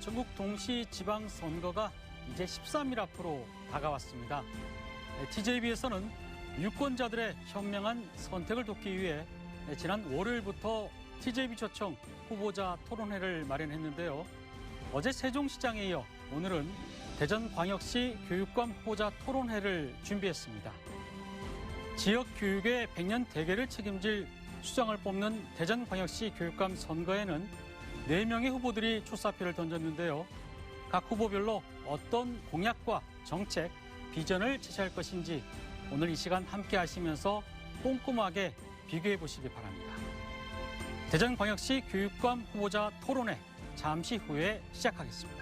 전국 동시 지방선거가 이제 13일 앞으로 다가왔습니다. TJB에서는 유권자들의 현명한 선택을 돕기 위해 지난 월요일부터 TJB 초청 후보자 토론회를 마련했는데요. 어제 세종시장에 이어 오늘은 대전광역시 교육감 후보자 토론회를 준비했습니다. 지역 교육의 100년 대계를 책임질 수장을 뽑는 대전광역시 교육감 선거에는 4명의 후보들이 출사표를 던졌는데요. 각 후보별로 어떤 공약과 정책, 비전을 제시할 것인지 오늘 이 시간 함께 하시면서 꼼꼼하게 비교해 보시기 바랍니다. 대전광역시 교육감 후보자 토론회 잠시 후에 시작하겠습니다.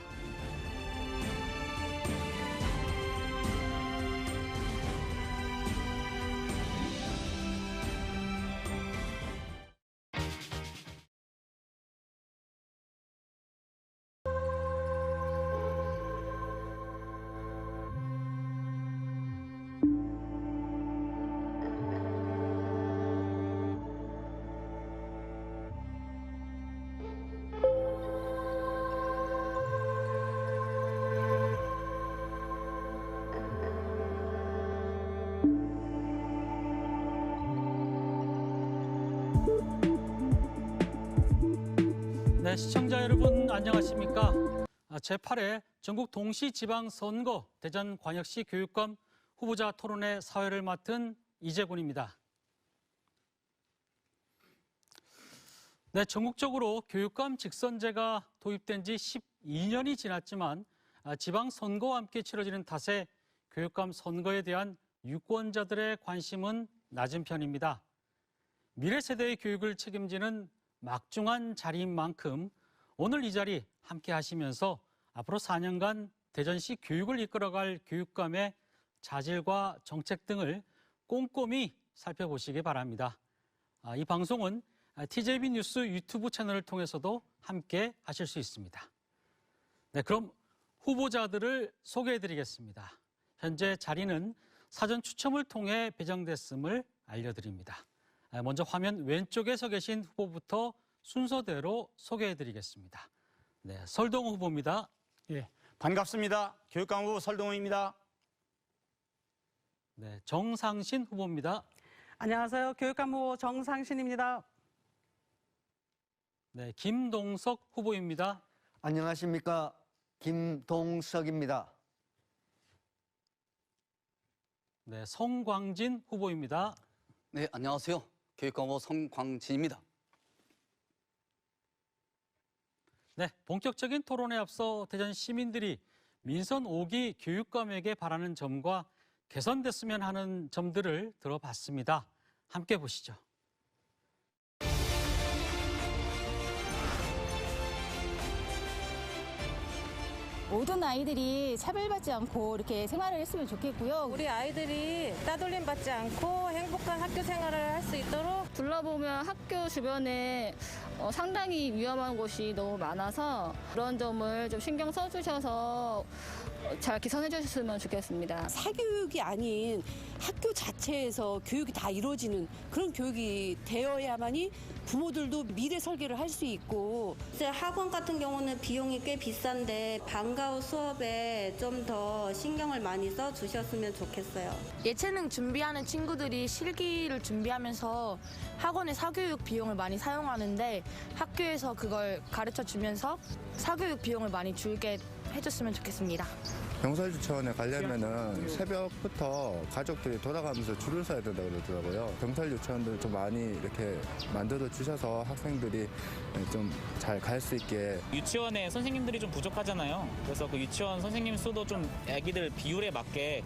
네, 시청자 여러분 안녕하십니까? 제8회 전국 동시지방선거 대전광역시 교육감 후보자 토론회 사회를 맡은 이재곤입니다. 네, 전국적으로 교육감 직선제가 도입된 지 12년이 지났지만 지방선거와 함께 치러지는 탓에 교육감 선거에 대한 유권자들의 관심은 낮은 편입니다. 미래 세대의 교육을 책임지는 막중한 자리인 만큼 오늘 이 자리 함께 하시면서 앞으로 4년간 대전시 교육을 이끌어갈 교육감의 자질과 정책 등을 꼼꼼히 살펴보시기 바랍니다. 이 방송은 TJB 뉴스 유튜브 채널을 통해서도 함께 하실 수 있습니다. 네, 그럼 후보자들을 소개해드리겠습니다. 현재 자리는 사전 추첨을 통해 배정됐음을 알려드립니다. 먼저 화면 왼쪽에 서 계신 후보부터 순서대로 소개해드리겠습니다. 네, 설동우 후보입니다. 예, 반갑습니다. 교육감 후보 설동우입니다. 네, 정상신 후보입니다. 안녕하세요. 교육감 후보 정상신입니다. 네, 김동석 후보입니다. 안녕하십니까. 김동석입니다. 네, 성광진 후보입니다. 네, 안녕하세요. 교육감 후보 성광진입니다. 네, 본격적인 토론에 앞서 대전 시민들이 민선 5기 교육감에게 바라는 점과 개선됐으면 하는 점들을 들어봤습니다. 함께 보시죠. 모든 아이들이 차별받지 않고 이렇게 생활을 했으면 좋겠고요. 우리 아이들이 따돌림 받지 않고 행복한 학교 생활을 할 수 있도록 둘러보면 학교 주변에 상당히 위험한 곳이 너무 많아서 그런 점을 좀 신경 써주셔서 잘 개선해 주셨으면 좋겠습니다. 사교육이 아닌 학교 자체에서 교육이 다 이루어지는 그런 교육이 되어야만이 부모들도 미래 설계를 할 수 있고. 이제 학원 같은 경우는 비용이 꽤 비싼데 방과 후 수업에 좀 더 신경을 많이 써 주셨으면 좋겠어요. 예체능 준비하는 친구들이 실기를 준비하면서 학원의 사교육 비용을 많이 사용하는데 학교에서 그걸 가르쳐 주면서 사교육 비용을 많이 줄게 해줬으면 좋겠습니다. 병설 유치원에 가려면은 새벽부터 가족들이 돌아가면서 줄을 서야 된다고 그러더라고요. 병설 유치원들 좀 많이 이렇게 만들어 주셔서 학생들이 좀 잘 갈 수 있게. 유치원에 선생님들이 좀 부족하잖아요. 그래서 그 유치원 선생님 수도 좀 아기들 비율에 맞게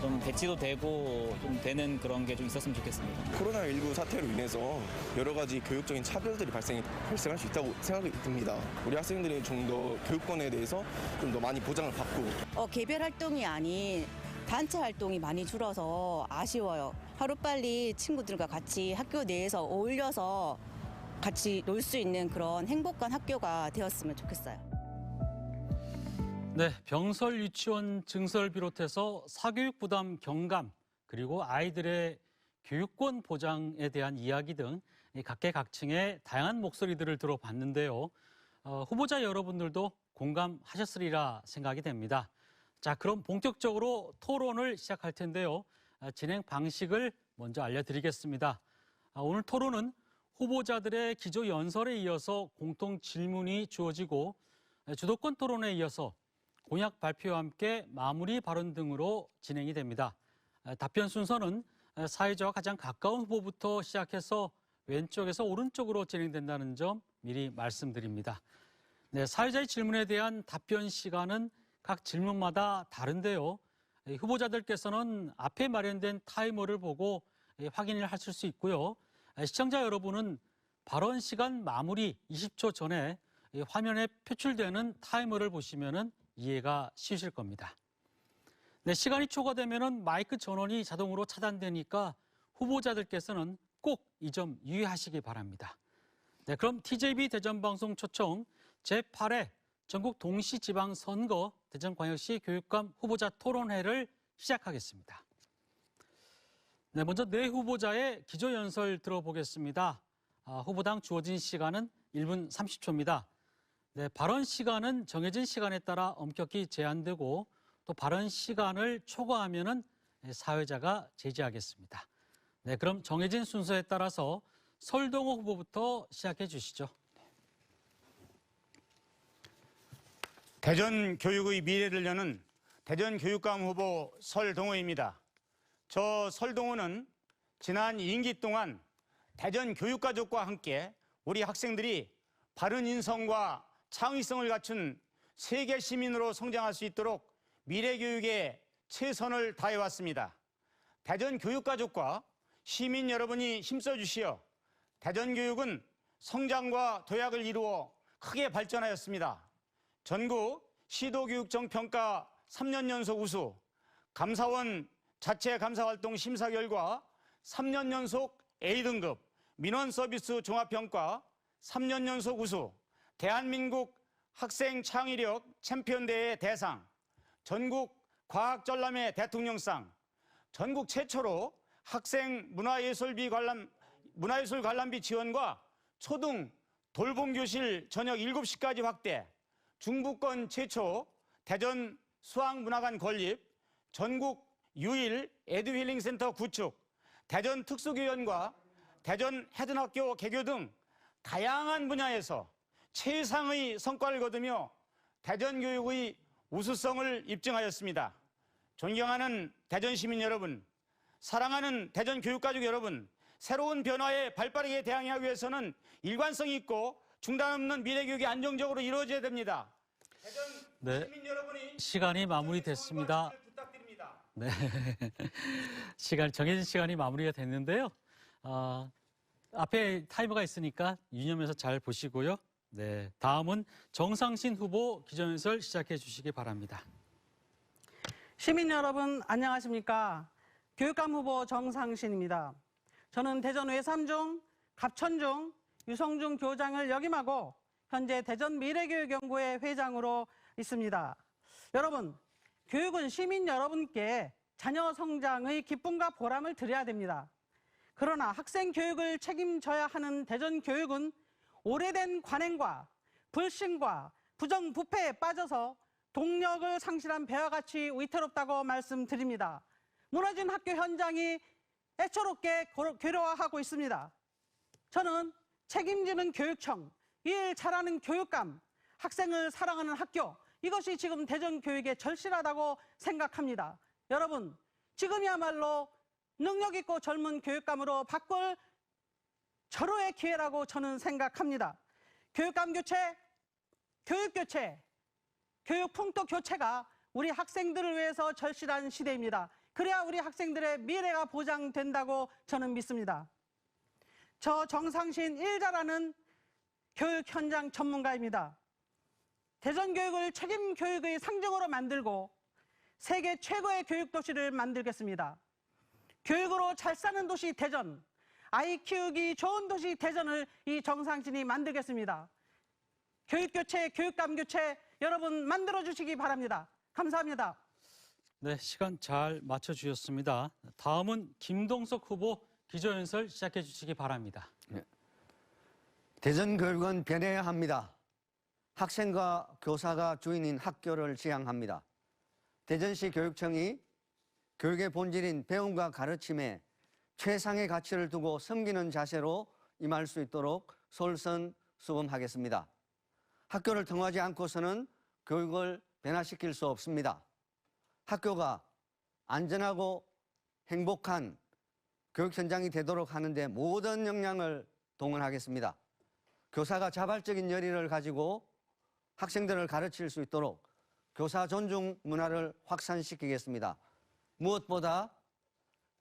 좀 배치도 되고 좀 되는 그런 게 좀 있었으면 좋겠습니다. 코로나19 사태로 인해서 여러 가지 교육적인 차별들이 발생할 수 있다고 생각이 듭니다. 우리 학생들이 좀 더 교육권에 대해서 좀 더 많이 보장을 받고. 개별 활동이 아닌 단체 활동이 많이 줄어서 아쉬워요. 하루빨리 친구들과 같이 학교 내에서 어울려서 같이 놀 수 있는 그런 행복한 학교가 되었으면 좋겠어요. 네, 병설 유치원 증설 비롯해서 사교육 부담 경감 그리고 아이들의 교육권 보장에 대한 이야기 등 각계각층의 다양한 목소리들을 들어봤는데요. 후보자 여러분들도 공감하셨으리라 생각이 됩니다. 자, 그럼 본격적으로 토론을 시작할 텐데요. 진행 방식을 먼저 알려드리겠습니다. 오늘 토론은 후보자들의 기조 연설에 이어서 공통 질문이 주어지고 주도권 토론에 이어서 공약 발표와 함께 마무리 발언 등으로 진행이 됩니다. 답변 순서는 사회자와 가장 가까운 후보부터 시작해서 왼쪽에서 오른쪽으로 진행된다는 점 미리 말씀드립니다. 네, 사회자의 질문에 대한 답변 시간은 각 질문마다 다른데요. 후보자들께서는 앞에 마련된 타이머를 보고 확인을 하실 수 있고요. 시청자 여러분은 발언 시간 마무리 20초 전에 화면에 표출되는 타이머를 보시면 이해가 쉬우실 겁니다. 네, 시간이 초과되면 마이크 전원이 자동으로 차단되니까 후보자들께서는 꼭 이 점 유의하시기 바랍니다. 네, 그럼 TJB 대전방송 초청 제8회 전국 동시지방선거 대전광역시 교육감 후보자 토론회를 시작하겠습니다. 네, 먼저 네 후보자의 기조연설 들어보겠습니다. 후보당 주어진 시간은 1분 30초입니다. 네, 발언 시간은 정해진 시간에 따라 엄격히 제한되고 또 발언 시간을 초과하면은 사회자가 제지하겠습니다. 네, 그럼 정해진 순서에 따라서 설동호 후보부터 시작해 주시죠. 대전 교육의 미래를 여는 대전 교육감 후보 설동호입니다. 저 설동호는 지난 임기 동안 대전 교육가족과 함께 우리 학생들이 바른 인성과 창의성을 갖춘 세계 시민으로 성장할 수 있도록 미래 교육에 최선을 다해왔습니다. 대전 교육가족과 시민 여러분이 힘써 주시어 대전 교육은 성장과 도약을 이루어 크게 발전하였습니다. 전국 시도교육정평가 3년 연속 우수, 감사원 자체 감사활동 심사 결과 3년 연속 A등급, 민원서비스 종합평가 3년 연속 우수, 대한민국 학생 창의력 챔피언대회 대상, 전국 과학전람회 대통령상, 전국 최초로 학생 문화예술 관람비 지원과 초등 돌봄교실 저녁 7시까지 확대, 중부권 최초 대전 수학문화관 건립, 전국 유일 에듀힐링센터 구축, 대전 특수교연과 대전 해든학교 개교 등 다양한 분야에서 최상의 성과를 거두며 대전교육의 우수성을 입증하였습니다. 존경하는 대전 시민 여러분, 사랑하는 대전 교육가족 여러분, 새로운 변화에 발빠르게 대응하기 위해서는 일관성이 있고 중단 없는 미래교육이 안정적으로 이루어져야 됩니다. 네, 시간이 마무리됐습니다. 네, 정해진 시간이 마무리가 됐는데요. 앞에 타이머가 있으니까 유념해서 잘 보시고요. 네, 다음은 정상신 후보 기조연설 시작해 주시기 바랍니다. 시민 여러분 안녕하십니까? 교육감 후보 정상신입니다. 저는 대전 외삼중, 갑천중, 유성중 교장을 역임하고 현재 대전 미래교육연구회 회장으로 있습니다. 여러분, 교육은 시민 여러분께 자녀 성장의 기쁨과 보람을 드려야 됩니다. 그러나 학생 교육을 책임져야 하는 대전 교육은 오래된 관행과 불신과 부정부패에 빠져서 동력을 상실한 배와 같이 위태롭다고 말씀드립니다. 무너진 학교 현장이 애처롭게 괴로워하고 있습니다. 저는 책임지는 교육청, 일 잘하는 교육감, 학생을 사랑하는 학교, 이것이 지금 대전 교육에 절실하다고 생각합니다. 여러분, 지금이야말로 능력 있고 젊은 교육감으로 바꿀 절호의 기회라고 저는 생각합니다. 교육감 교체, 교육 교체, 교육 풍토 교체가 우리 학생들을 위해서 절실한 시대입니다. 그래야 우리 학생들의 미래가 보장된다고 저는 믿습니다. 저 정상신 일 잘하는 교육 현장 전문가입니다. 대전 교육을 책임 교육의 상징으로 만들고 세계 최고의 교육 도시를 만들겠습니다. 교육으로 잘 사는 도시 대전, 아이 키우기 좋은 도시 대전을 이 정상신이 만들겠습니다. 교육 교체, 교육감 교체 여러분 만들어 주시기 바랍니다. 감사합니다. 네, 시간 잘 맞춰주셨습니다. 다음은 김동석 후보 기조연설 시작해 주시기 바랍니다. 대전 교육은 변해야 합니다. 학생과 교사가 주인인 학교를 지향합니다. 대전시 교육청이 교육의 본질인 배움과 가르침에 최상의 가치를 두고 섬기는 자세로 임할 수 있도록 솔선수범하겠습니다. 학교를 통하지 않고서는 교육을 변화시킬 수 없습니다. 학교가 안전하고 행복한 교육 현장이 되도록 하는데 모든 역량을 동원하겠습니다. 교사가 자발적인 열의를 가지고 학생들을 가르칠 수 있도록 교사 존중 문화를 확산시키겠습니다. 무엇보다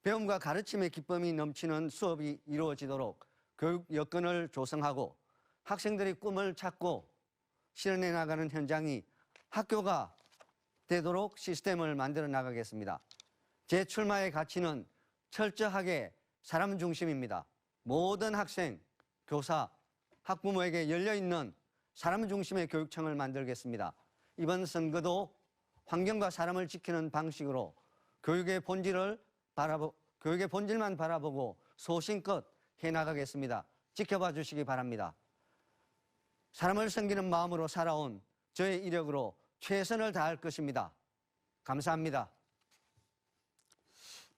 배움과 가르침의 기쁨이 넘치는 수업이 이루어지도록 교육 여건을 조성하고 학생들이 꿈을 찾고 실현해 나가는 현장이 학교가 되도록 시스템을 만들어 나가겠습니다. 제 출마의 가치는 철저하게 사람 중심입니다. 모든 학생, 교사, 학부모에게 열려있는 사람 중심의 교육청을 만들겠습니다. 이번 선거도 환경과 사람을 지키는 방식으로 교육의 본질만 바라보고 소신껏 해나가겠습니다. 지켜봐 주시기 바랍니다. 사람을 섬기는 마음으로 살아온 저의 이력으로 최선을 다할 것입니다. 감사합니다.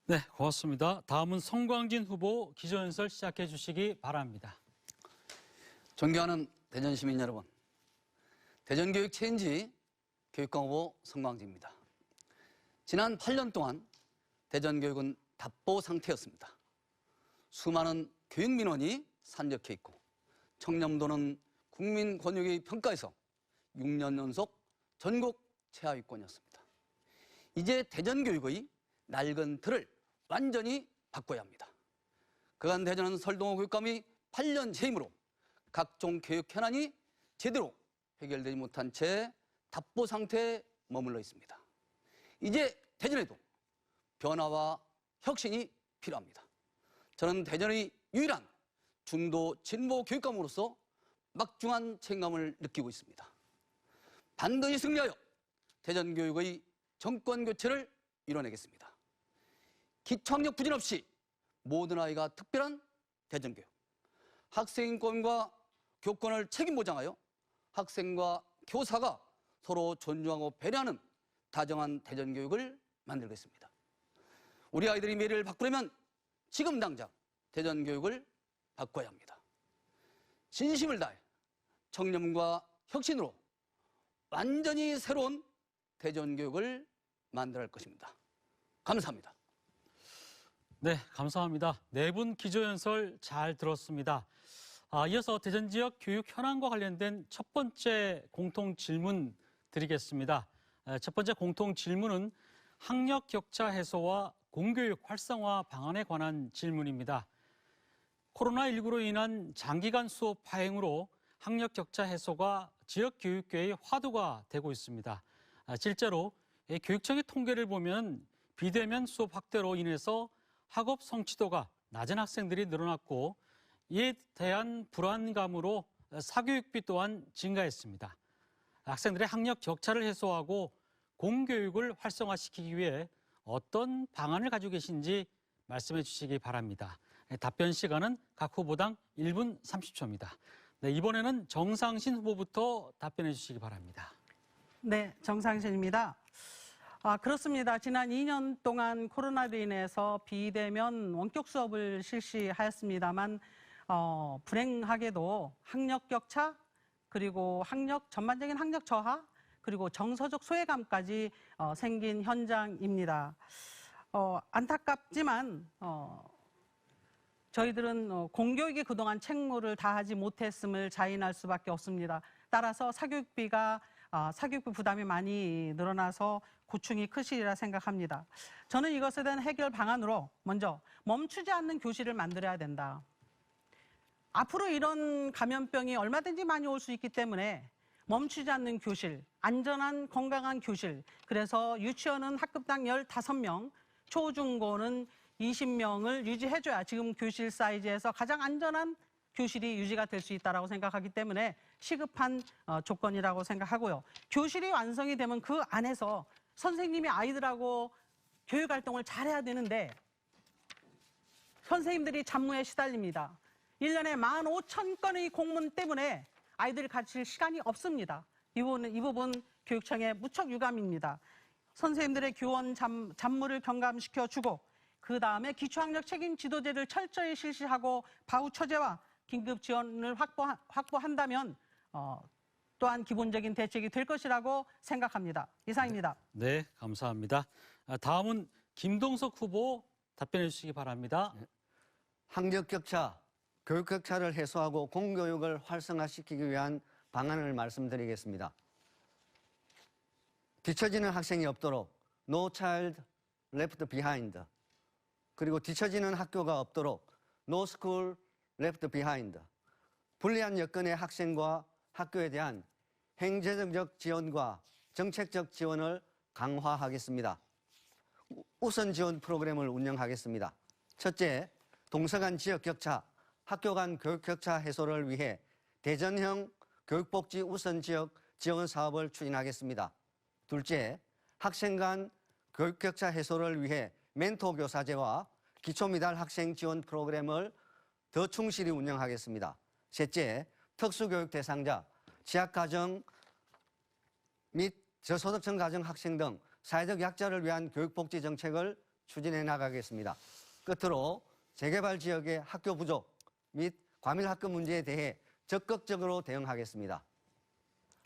네, 고맙습니다. 다음은 성광진 후보 기조연설 시작해 주시기 바랍니다. 존경하는 대전 시민 여러분, 대전교육 체인지 교육감 후보 성광진입니다. 지난 8년 동안 대전교육은 답보 상태였습니다. 수많은 교육민원이 산적해 있고 청렴도는 국민권익위 평가에서 6년 연속 전국 최하위권이었습니다. 이제 대전교육의 낡은 틀을 완전히 바꿔야 합니다. 그간 대전은 설동호 교육감이 8년 재임으로 각종 교육 현안이 제대로 해결되지 못한 채 답보 상태에 머물러 있습니다. 이제 대전에도 변화와 혁신이 필요합니다. 저는 대전의 유일한 중도 진보 교육감으로서 막중한 책임감을 느끼고 있습니다. 반드시 승리하여 대전교육의 정권교체를 이뤄내겠습니다. 기초학력 부진 없이 모든 아이가 특별한 대전교육, 학생인권과 교권을 책임 보장하여 학생과 교사가 서로 존중하고 배려하는 다정한 대전교육을 만들겠습니다. 우리 아이들이 미래를 바꾸려면 지금 당장 대전교육을 바꿔야 합니다. 진심을 다해 청렴과 혁신으로 완전히 새로운 대전교육을 만들어야 할 것입니다. 감사합니다. 네, 감사합니다. 네 분 기조연설 잘 들었습니다. 이어서 대전 지역 교육 현안과 관련된 첫 번째 공통 질문 드리겠습니다. 첫 번째 공통 질문은 학력 격차 해소와 공교육 활성화 방안에 관한 질문입니다. 코로나19로 인한 장기간 수업 파행으로 학력 격차 해소가 지역 교육계의 화두가 되고 있습니다. 실제로 교육청의 통계를 보면 비대면 수업 확대로 인해서 학업 성취도가 낮은 학생들이 늘어났고 이에 대한 불안감으로 사교육비 또한 증가했습니다. 학생들의 학력 격차를 해소하고 공교육을 활성화시키기 위해 어떤 방안을 가지고 계신지 말씀해 주시기 바랍니다. 답변 시간은 각 후보당 1분 30초입니다. 네, 이번에는 정상신 후보부터 답변해 주시기 바랍니다. 네, 정상신입니다. 그렇습니다. 지난 2년 동안 코로나로 인해서 비대면 원격 수업을 실시하였습니다만 불행하게도 학력 격차 그리고 전반적인 학력 저하 그리고 정서적 소외감까지 생긴 현장입니다. 안타깝지만 저희들은 공교육이 그동안 책무를 다하지 못했음을 자인할 수밖에 없습니다. 따라서 사교육비 부담이 많이 늘어나서 고충이 크시리라 생각합니다. 저는 이것에 대한 해결 방안으로 먼저 멈추지 않는 교실을 만들어야 된다. 앞으로 이런 감염병이 얼마든지 많이 올 수 있기 때문에 멈추지 않는 교실, 안전한 건강한 교실, 그래서 유치원은 학급당 15명, 초중고는 20명을 유지해줘야 지금 교실 사이즈에서 가장 안전한 교실이 유지가 될 수 있다고 생각하기 때문에 시급한 조건이라고 생각하고요. 교실이 완성이 되면 그 안에서 선생님이 아이들하고 교육활동을 잘해야 되는데 선생님들이 잡무에 시달립니다. 1년에 15,000건의 공문 때문에 아이들이 가르칠 시간이 없습니다. 이 부분 교육청에 무척 유감입니다. 선생님들의 교원 잡무를 경감시켜주고 그 다음에 기초학력 책임 지도제를 철저히 실시하고 바우 처제와 긴급 지원을 확보한다면 또한 기본적인 대책이 될 것이라고 생각합니다. 이상입니다. 네, 감사합니다. 다음은 김동석 후보 답변해 주시기 바랍니다. 학력 격차, 교육 격차를 해소하고 공교육을 활성화시키기 위한 방안을 말씀드리겠습니다. 뒤처지는 학생이 없도록 No Child Left Behind, 그리고 뒤처지는 학교가 없도록 No School Left Behind, 불리한 여건의 학생과 학교에 대한 행정적 지원과 정책적 지원을 강화하겠습니다. 우선 지원 프로그램을 운영하겠습니다. 첫째, 동서간 지역 격차, 학교 간 교육 격차 해소를 위해 대전형 교육복지 우선 지역 지원 사업을 추진하겠습니다. 둘째, 학생 간 교육 격차 해소를 위해 멘토 교사제와 기초미달 학생 지원 프로그램을 더 충실히 운영하겠습니다. 셋째, 특수교육 대상자, 취약가정 및 저소득층 가정 학생 등 사회적 약자를 위한 교육복지 정책을 추진해 나가겠습니다. 끝으로 재개발 지역의 학교 부족 및 과밀 학급 문제에 대해 적극적으로 대응하겠습니다.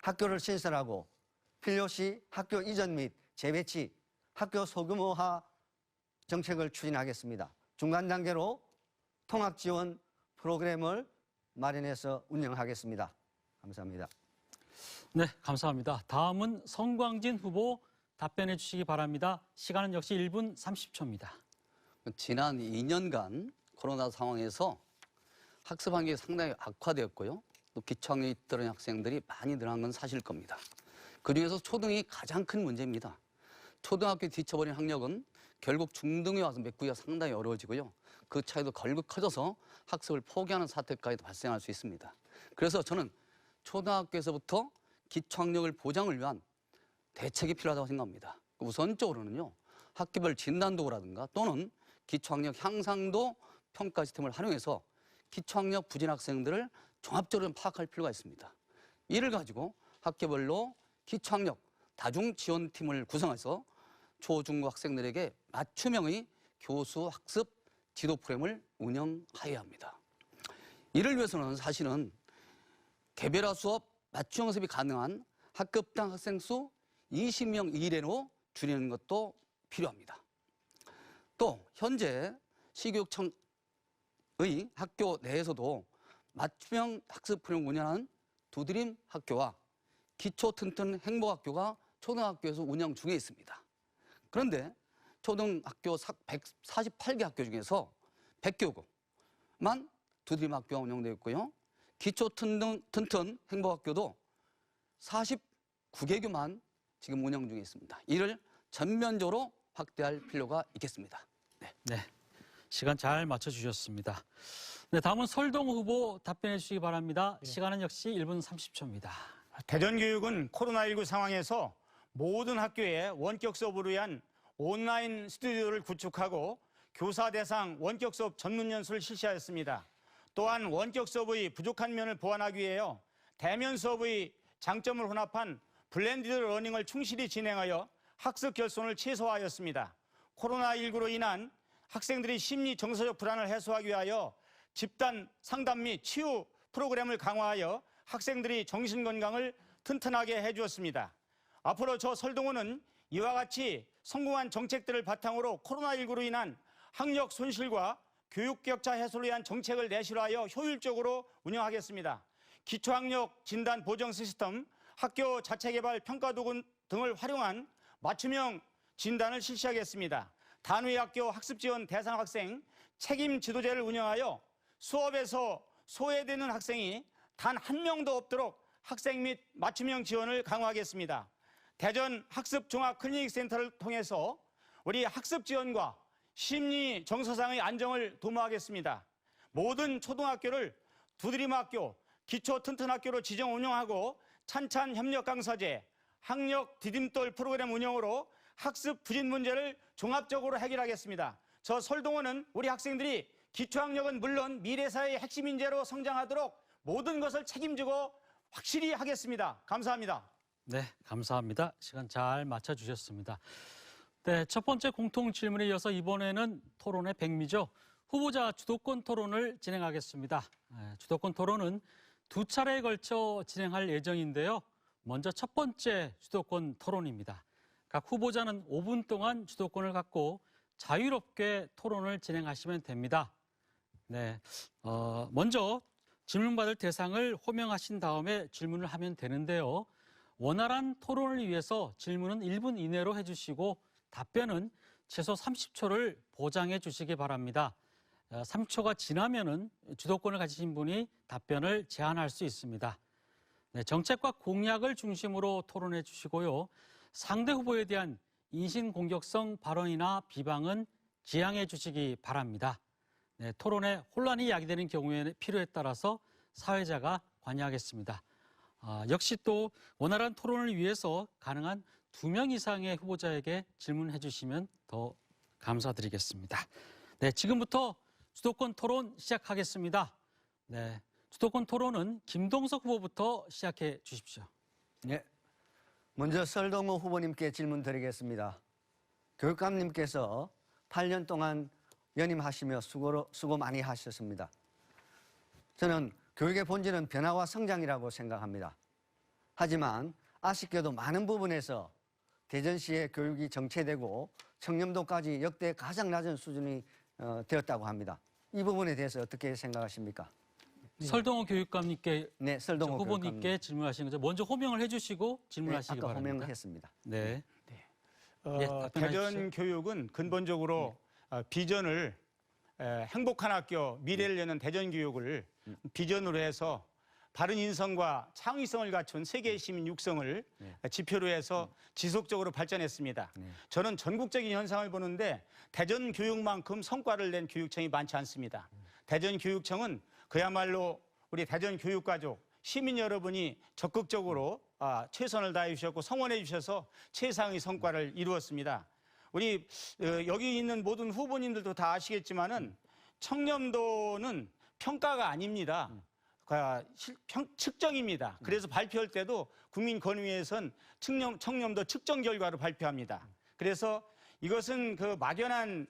학교를 신설하고 필요시 학교 이전 및 재배치, 학교 소규모화 정책을 추진하겠습니다. 중간 단계로 통학 지원 프로그램을 마련해서 운영하겠습니다. 감사합니다. 네, 감사합니다. 다음은 성광진 후보 답변해 주시기 바랍니다. 시간은 역시 1분 30초입니다. 지난 2년간 코로나 상황에서 학습 환경이 상당히 악화되었고요. 또 기초학력이 떨어진 학생들이 많이 늘어난 건 사실일 겁니다. 그중에서 초등이 가장 큰 문제입니다. 초등학교에 뒤쳐버린 학력은 결국 중등에 와서 메꾸기가 상당히 어려워지고요. 그 차이도 걸고 커져서 학습을 포기하는 사태까지도 발생할 수 있습니다. 그래서 저는 초등학교에서부터 기초학력을 보장을 위한 대책이 필요하다고 생각합니다. 우선적으로는요, 학기별 진단도구라든가 또는 기초학력 향상도 평가 시스템을 활용해서 기초학력 부진 학생들을 종합적으로 파악할 필요가 있습니다. 이를 가지고 학교별로 기초학력 다중지원팀을 구성해서 초, 중고 학생들에게 맞춤형의 교수 학습 지도 프로그램을 운영해야 합니다. 이를 위해서는 사실은 개별화 수업 맞춤 학습이 가능한 학급당 학생 수 20명 이내로 줄이는 것도 필요합니다. 또 현재 시교육청의 학교 내에서도 맞춤형 학습 프로그램을 운영하는 두드림 학교와 기초 튼튼 행복학교가 초등학교에서 운영 중에 있습니다. 그런데 초등학교 148개 학교 중에서 100개고만 두드림 학교가 운영되어 있고요. 기초 튼튼 행복학교도 49개교만 지금 운영 중에 있습니다. 이를 전면적으로 확대할 필요가 있겠습니다. 네, 시간 잘 맞춰주셨습니다. 네, 다음은 설동 후보 답변해 주시기 바랍니다. 시간은 역시 1분 30초입니다. 대전교육은 코로나19 상황에서 모든 학교에 원격 수업을 위한 온라인 스튜디오를 구축하고 교사 대상 원격 수업 전문 연수를 실시하였습니다. 또한 원격 수업의 부족한 면을 보완하기 위하여 대면 수업의 장점을 혼합한 블렌디드 러닝을 충실히 진행하여 학습 결손을 최소화하였습니다. 코로나19로 인한 학생들의 심리 정서적 불안을 해소하기 위하여 집단 상담 및 치유 프로그램을 강화하여 학생들이 정신건강을 튼튼하게 해주었습니다. 앞으로 저 설동호는 이와 같이 성공한 정책들을 바탕으로 코로나19로 인한 학력 손실과 교육 격차 해소를 위한 정책을 내실화하여 효율적으로 운영하겠습니다. 기초학력 진단 보정 시스템, 학교 자체 개발 평가 도구 등을 활용한 맞춤형 진단을 실시하겠습니다. 단위 학교 학습 지원 대상 학생 책임 지도제를 운영하여 수업에서 소외되는 학생이 단 한 명도 없도록 학생 및 맞춤형 지원을 강화하겠습니다. 대전 학습종합클리닉센터를 통해서 우리 학습 지원과 심리 정서상의 안정을 도모하겠습니다. 모든 초등학교를 두드림 학교, 기초 튼튼 학교로 지정 운영하고 찬찬 협력 강사제, 학력 디딤돌 프로그램 운영으로 학습 부진 문제를 종합적으로 해결하겠습니다. 저 설동호는 우리 학생들이 기초학력은 물론 미래 사회의 핵심 인재로 성장하도록 모든 것을 책임지고 확실히 하겠습니다. 감사합니다. 네, 감사합니다. 시간 잘 맞춰주셨습니다. 네, 첫 번째 공통 질문에 이어서 이번에는 토론의 백미죠. 후보자 주도권 토론을 진행하겠습니다. 주도권 토론은 두 차례에 걸쳐 진행할 예정인데요. 먼저 첫 번째 주도권 토론입니다. 각 후보자는 5분 동안 주도권을 갖고 자유롭게 토론을 진행하시면 됩니다. 네, 먼저 질문받을 대상을 호명하신 다음에 질문을 하면 되는데요. 원활한 토론을 위해서 질문은 1분 이내로 해주시고 답변은 최소 30초를 보장해 주시기 바랍니다. 3초가 지나면은 주도권을 가지신 분이 답변을 제한할 수 있습니다. 네, 정책과 공약을 중심으로 토론해 주시고요. 상대 후보에 대한 인신공격성 발언이나 비방은 지양해 주시기 바랍니다. 네, 토론에 혼란이 야기되는 경우에 필요에 따라서 사회자가 관여하겠습니다. 역시 또 원활한 토론을 위해서 가능한 2명 이상의 후보자에게 질문해 주시면 더 감사드리겠습니다. 네, 지금부터 주도권 토론 시작하겠습니다. 네, 주도권 토론은 김동석 후보부터 시작해 주십시오. 네, 먼저 설동호 후보님께 질문 드리겠습니다. 교육감님께서 8년 동안 연임하시며 수고 많이 하셨습니다. 저는 교육의 본질은 변화와 성장이라고 생각합니다. 하지만 아쉽게도 많은 부분에서 대전시의 교육이 정체되고 청렴도까지 역대 가장 낮은 수준이 되었다고 합니다. 이 부분에 대해서 어떻게 생각하십니까? 설동호 교육감님께, 네, 설동호 후보님께 교육감님. 질문하시는 거죠. 먼저 호명을 해주시고 질문하시기 아까 바랍니다. 호명을 했습니다. 네. 대전 교육은 근본적으로 비전을 행복한 학교, 미래를 여는 대전 교육을 비전으로 해서 바른 인성과 창의성을 갖춘 세계 시민 육성을 지표로 해서 지속적으로 발전했습니다. 저는 전국적인 현상을 보는데 대전 교육만큼 성과를 낸 교육청이 많지 않습니다. 대전 교육청은 그야말로 우리 대전 교육가족, 시민 여러분이 적극적으로 최선을 다해 주셨고 성원해 주셔서 최상의 성과를 이루었습니다. 우리 여기 있는 모든 후보님들도 다 아시겠지만은 청렴도는 평가가 아닙니다. 측정입니다. 그래서 발표할 때도 국민권익위에선 청렴도 측정 결과를 발표합니다. 그래서 이것은 그 막연한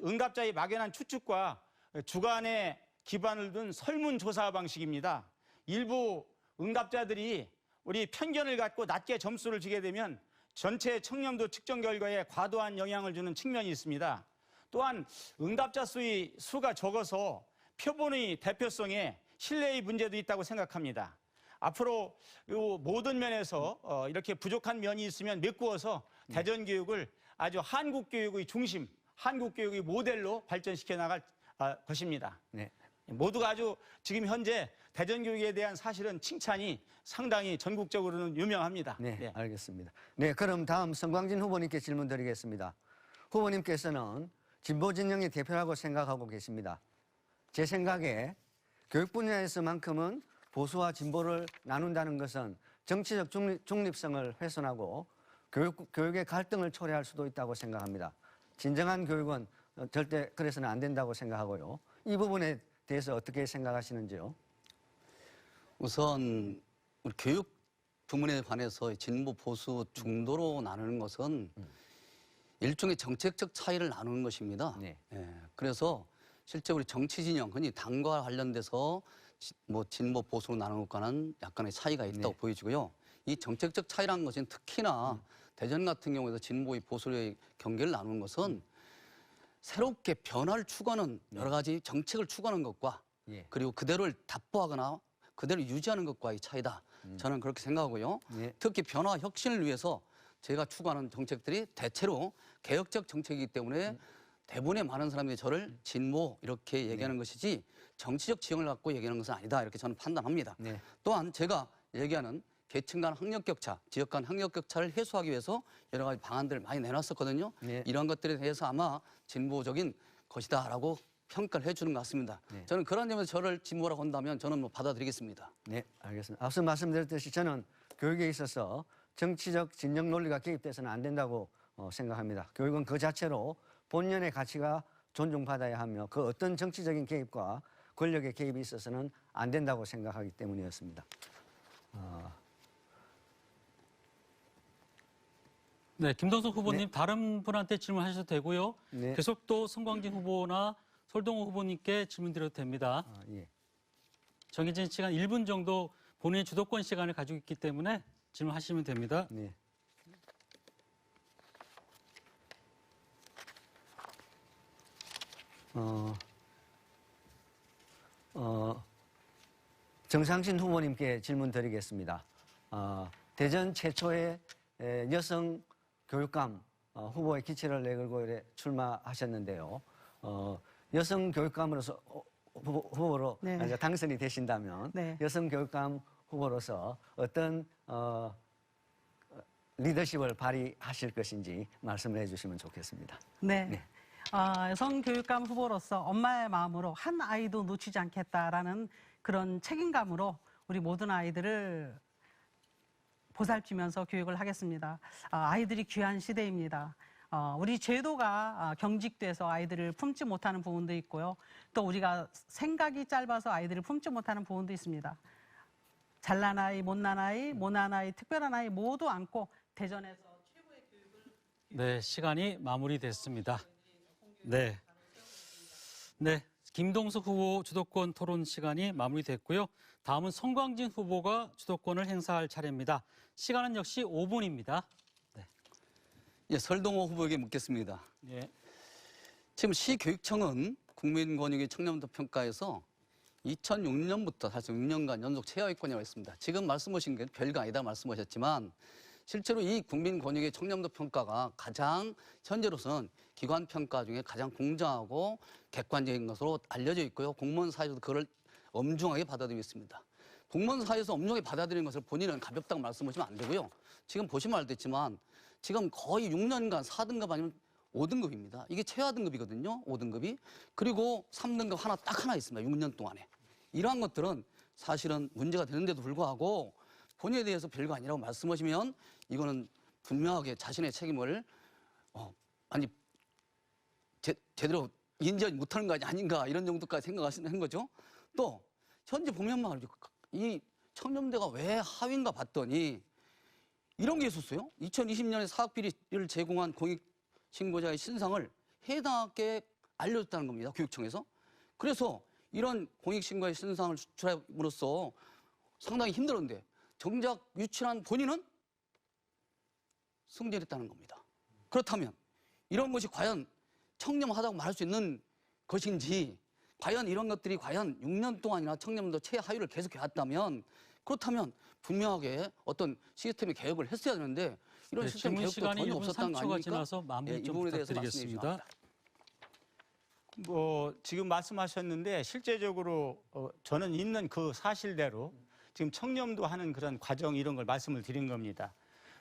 응답자의 막연한 추측과 주관에 기반을 둔 설문조사 방식입니다. 일부 응답자들이 우리 편견을 갖고 낮게 점수를 주게 되면 전체 청렴도 측정 결과에 과도한 영향을 주는 측면이 있습니다. 또한 응답자 수가 적어서 표본의 대표성에 신뢰의 문제도 있다고 생각합니다. 앞으로 요 모든 면에서 이렇게 부족한 면이 있으면 메꾸어서 대전 교육을 아주 한국 교육의 중심, 한국 교육의 모델로 발전시켜 나갈 것입니다. 네. 모두가 아주 지금 현재 대전 교육에 대한 사실은 칭찬이 상당히 전국적으로는 유명합니다. 네, 알겠습니다. 네, 그럼 다음 성광진 후보님께 질문 드리겠습니다. 후보님께서는 진보 진영의 대표라고 생각하고 계십니다. 제 생각에 교육 분야에서만큼은 보수와 진보를 나눈다는 것은 정치적 중립성을 훼손하고 교육의 갈등을 초래할 수도 있다고 생각합니다. 진정한 교육은 절대 그래서는 안 된다고 생각하고요. 이 부분에 대해서 어떻게 생각하시는지요? 우선 우리 교육 부문에 관해서 진보 보수 중도로 나누는 것은 일종의 정책적 차이를 나누는 것입니다. 네. 그래서 실제 우리 정치 진영, 흔히 당과 관련돼서 뭐 진보 보수로 나누는 것과는 약간의 차이가 있다고 보여지고요. 이 정책적 차이라는 것은 특히나 대전 같은 경우에서 진보의 보수의 경계를 나누는 것은 새롭게 변화를 추구하는 여러 가지 정책을 추구하는 것과 그리고 그대로를 답보하거나 그대로 유지하는 것과의 차이다. 저는 그렇게 생각하고요. 특히 변화 혁신을 위해서 제가 추구하는 정책들이 대체로 개혁적 정책이기 때문에 대부분의 많은 사람들이 저를 진보 이렇게 얘기하는 것이지 정치적 지형을 갖고 얘기하는 것은 아니다. 이렇게 저는 판단합니다. 또한 제가 얘기하는 계층 간 학력 격차, 지역 간 학력 격차를 해소하기 위해서 여러 가지 방안들을 많이 내놨었거든요. 이런 것들에 대해서 아마 진보적인 것이다라고 평가를 해주는 것 같습니다. 저는 그런 점에서 저를 진보라고 한다면 저는 뭐 받아들이겠습니다. 네, 알겠습니다. 앞서 말씀드렸듯이 저는 교육에 있어서 정치적 진영 논리가 개입돼서는 안 된다고 생각합니다. 교육은 그 자체로 본연의 가치가 존중받아야 하며 그 어떤 정치적인 개입과 권력의 개입이 있어서는 안 된다고 생각하기 때문이었습니다. 네, 김동석 후보님 다른 분한테 질문하셔도 되고요. 네. 계속 또 송광진 후보나 설동호 후보님께 질문 드려도 됩니다. 예. 정해진 시간 1분 정도 본인의 주도권 시간을 가지고 있기 때문에 질문하시면 됩니다. 네. 정상신 후보님께 질문 드리겠습니다. 대전 최초의 여성 교육감 후보의 기치를 내걸고 이래 출마하셨는데요. 여성 교육감으로서 후보로 네. 이제 당선이 되신다면 네. 여성 교육감 후보로서 어떤 리더십을 발휘하실 것인지 말씀을 해주시면 좋겠습니다. 네. 네. 여성 교육감 후보로서 엄마의 마음으로 한 아이도 놓치지 않겠다라는 그런 책임감으로 우리 모든 아이들을 보살피면서 교육을 하겠습니다. 아이들이 귀한 시대입니다. 우리 제도가 경직돼서 아이들을 품지 못하는 부분도 있고요. 또 우리가 생각이 짧아서 아이들을 품지 못하는 부분도 있습니다. 잘난 아이, 못난 아이, 모난 아이, 특별한 아이 모두 안고 대전에서 최고의 교육을 네, 시간이 마무리됐습니다. 네. 네, 김동석 후보 주도권 토론 시간이 마무리됐고요. 다음은 송광진 후보가 주도권을 행사할 차례입니다. 시간은 역시 5분입니다. 예, 설동호 후보에게 묻겠습니다. 예. 지금 시교육청은 국민권익위 청렴도 평가에서 2006년부터 사실 6년간 연속 최하위권이라고 했습니다. 지금 말씀하신 게 별거 아니다 말씀하셨지만 실제로 이 국민권익위 청렴도 평가가 가장 현재로서는 기관 평가 중에 가장 공정하고 객관적인 것으로 알려져 있고요. 공무원 사회에서도 그걸 엄중하게 받아들이고 있습니다. 공무원 사회에서 엄중하게 받아들이는 것을 본인은 가볍다고 말씀하시면 안 되고요. 지금 보시면 알겠지만 지금 거의 6년간 4등급 아니면 5등급입니다. 이게 최하 등급이거든요. 5등급이. 그리고 3등급 딱 하나 있습니다. 6년 동안에. 이러한 것들은 사실은 문제가 되는데도 불구하고 본인에 대해서 별거 아니라고 말씀하시면 이거는 분명하게 자신의 책임을 제대로 인지하지 못하는 거 아닌가 이런 정도까지 생각하시는 거죠. 또 현재 보면 말이죠. 이 청렴대가 왜 하위인가 봤더니 이런 게 있었어요. 2020년에 사학비리를 제공한 공익신고자의 신상을 해당 학교에 알려줬다는 겁니다. 교육청에서. 그래서 이런 공익신고의 신상을 제출함으로써 상당히 힘들었는데 정작 유출한 본인은 승진했다는 겁니다. 그렇다면 이런 것이 과연 청렴하다고 말할 수 있는 것인지 과연 이런 것들이 과연 6년 동안이나 청렴도 최하위를 계속해 왔다면 그렇다면 분명하게 어떤 시스템의 개혁을 했어야 되는데 이런 네, 시스템 개혁도 시간이 전혀 없었다는 거 3초가 아닙니까? 지나서 마무리 이 좀 부분에 대해서 말씀해 부탁드리겠습니다. 주십니다. 지금 말씀하셨는데 실제적으로 저는 있는 그 사실대로 지금 청렴도 하는 그런 과정 이런 걸 말씀을 드린 겁니다.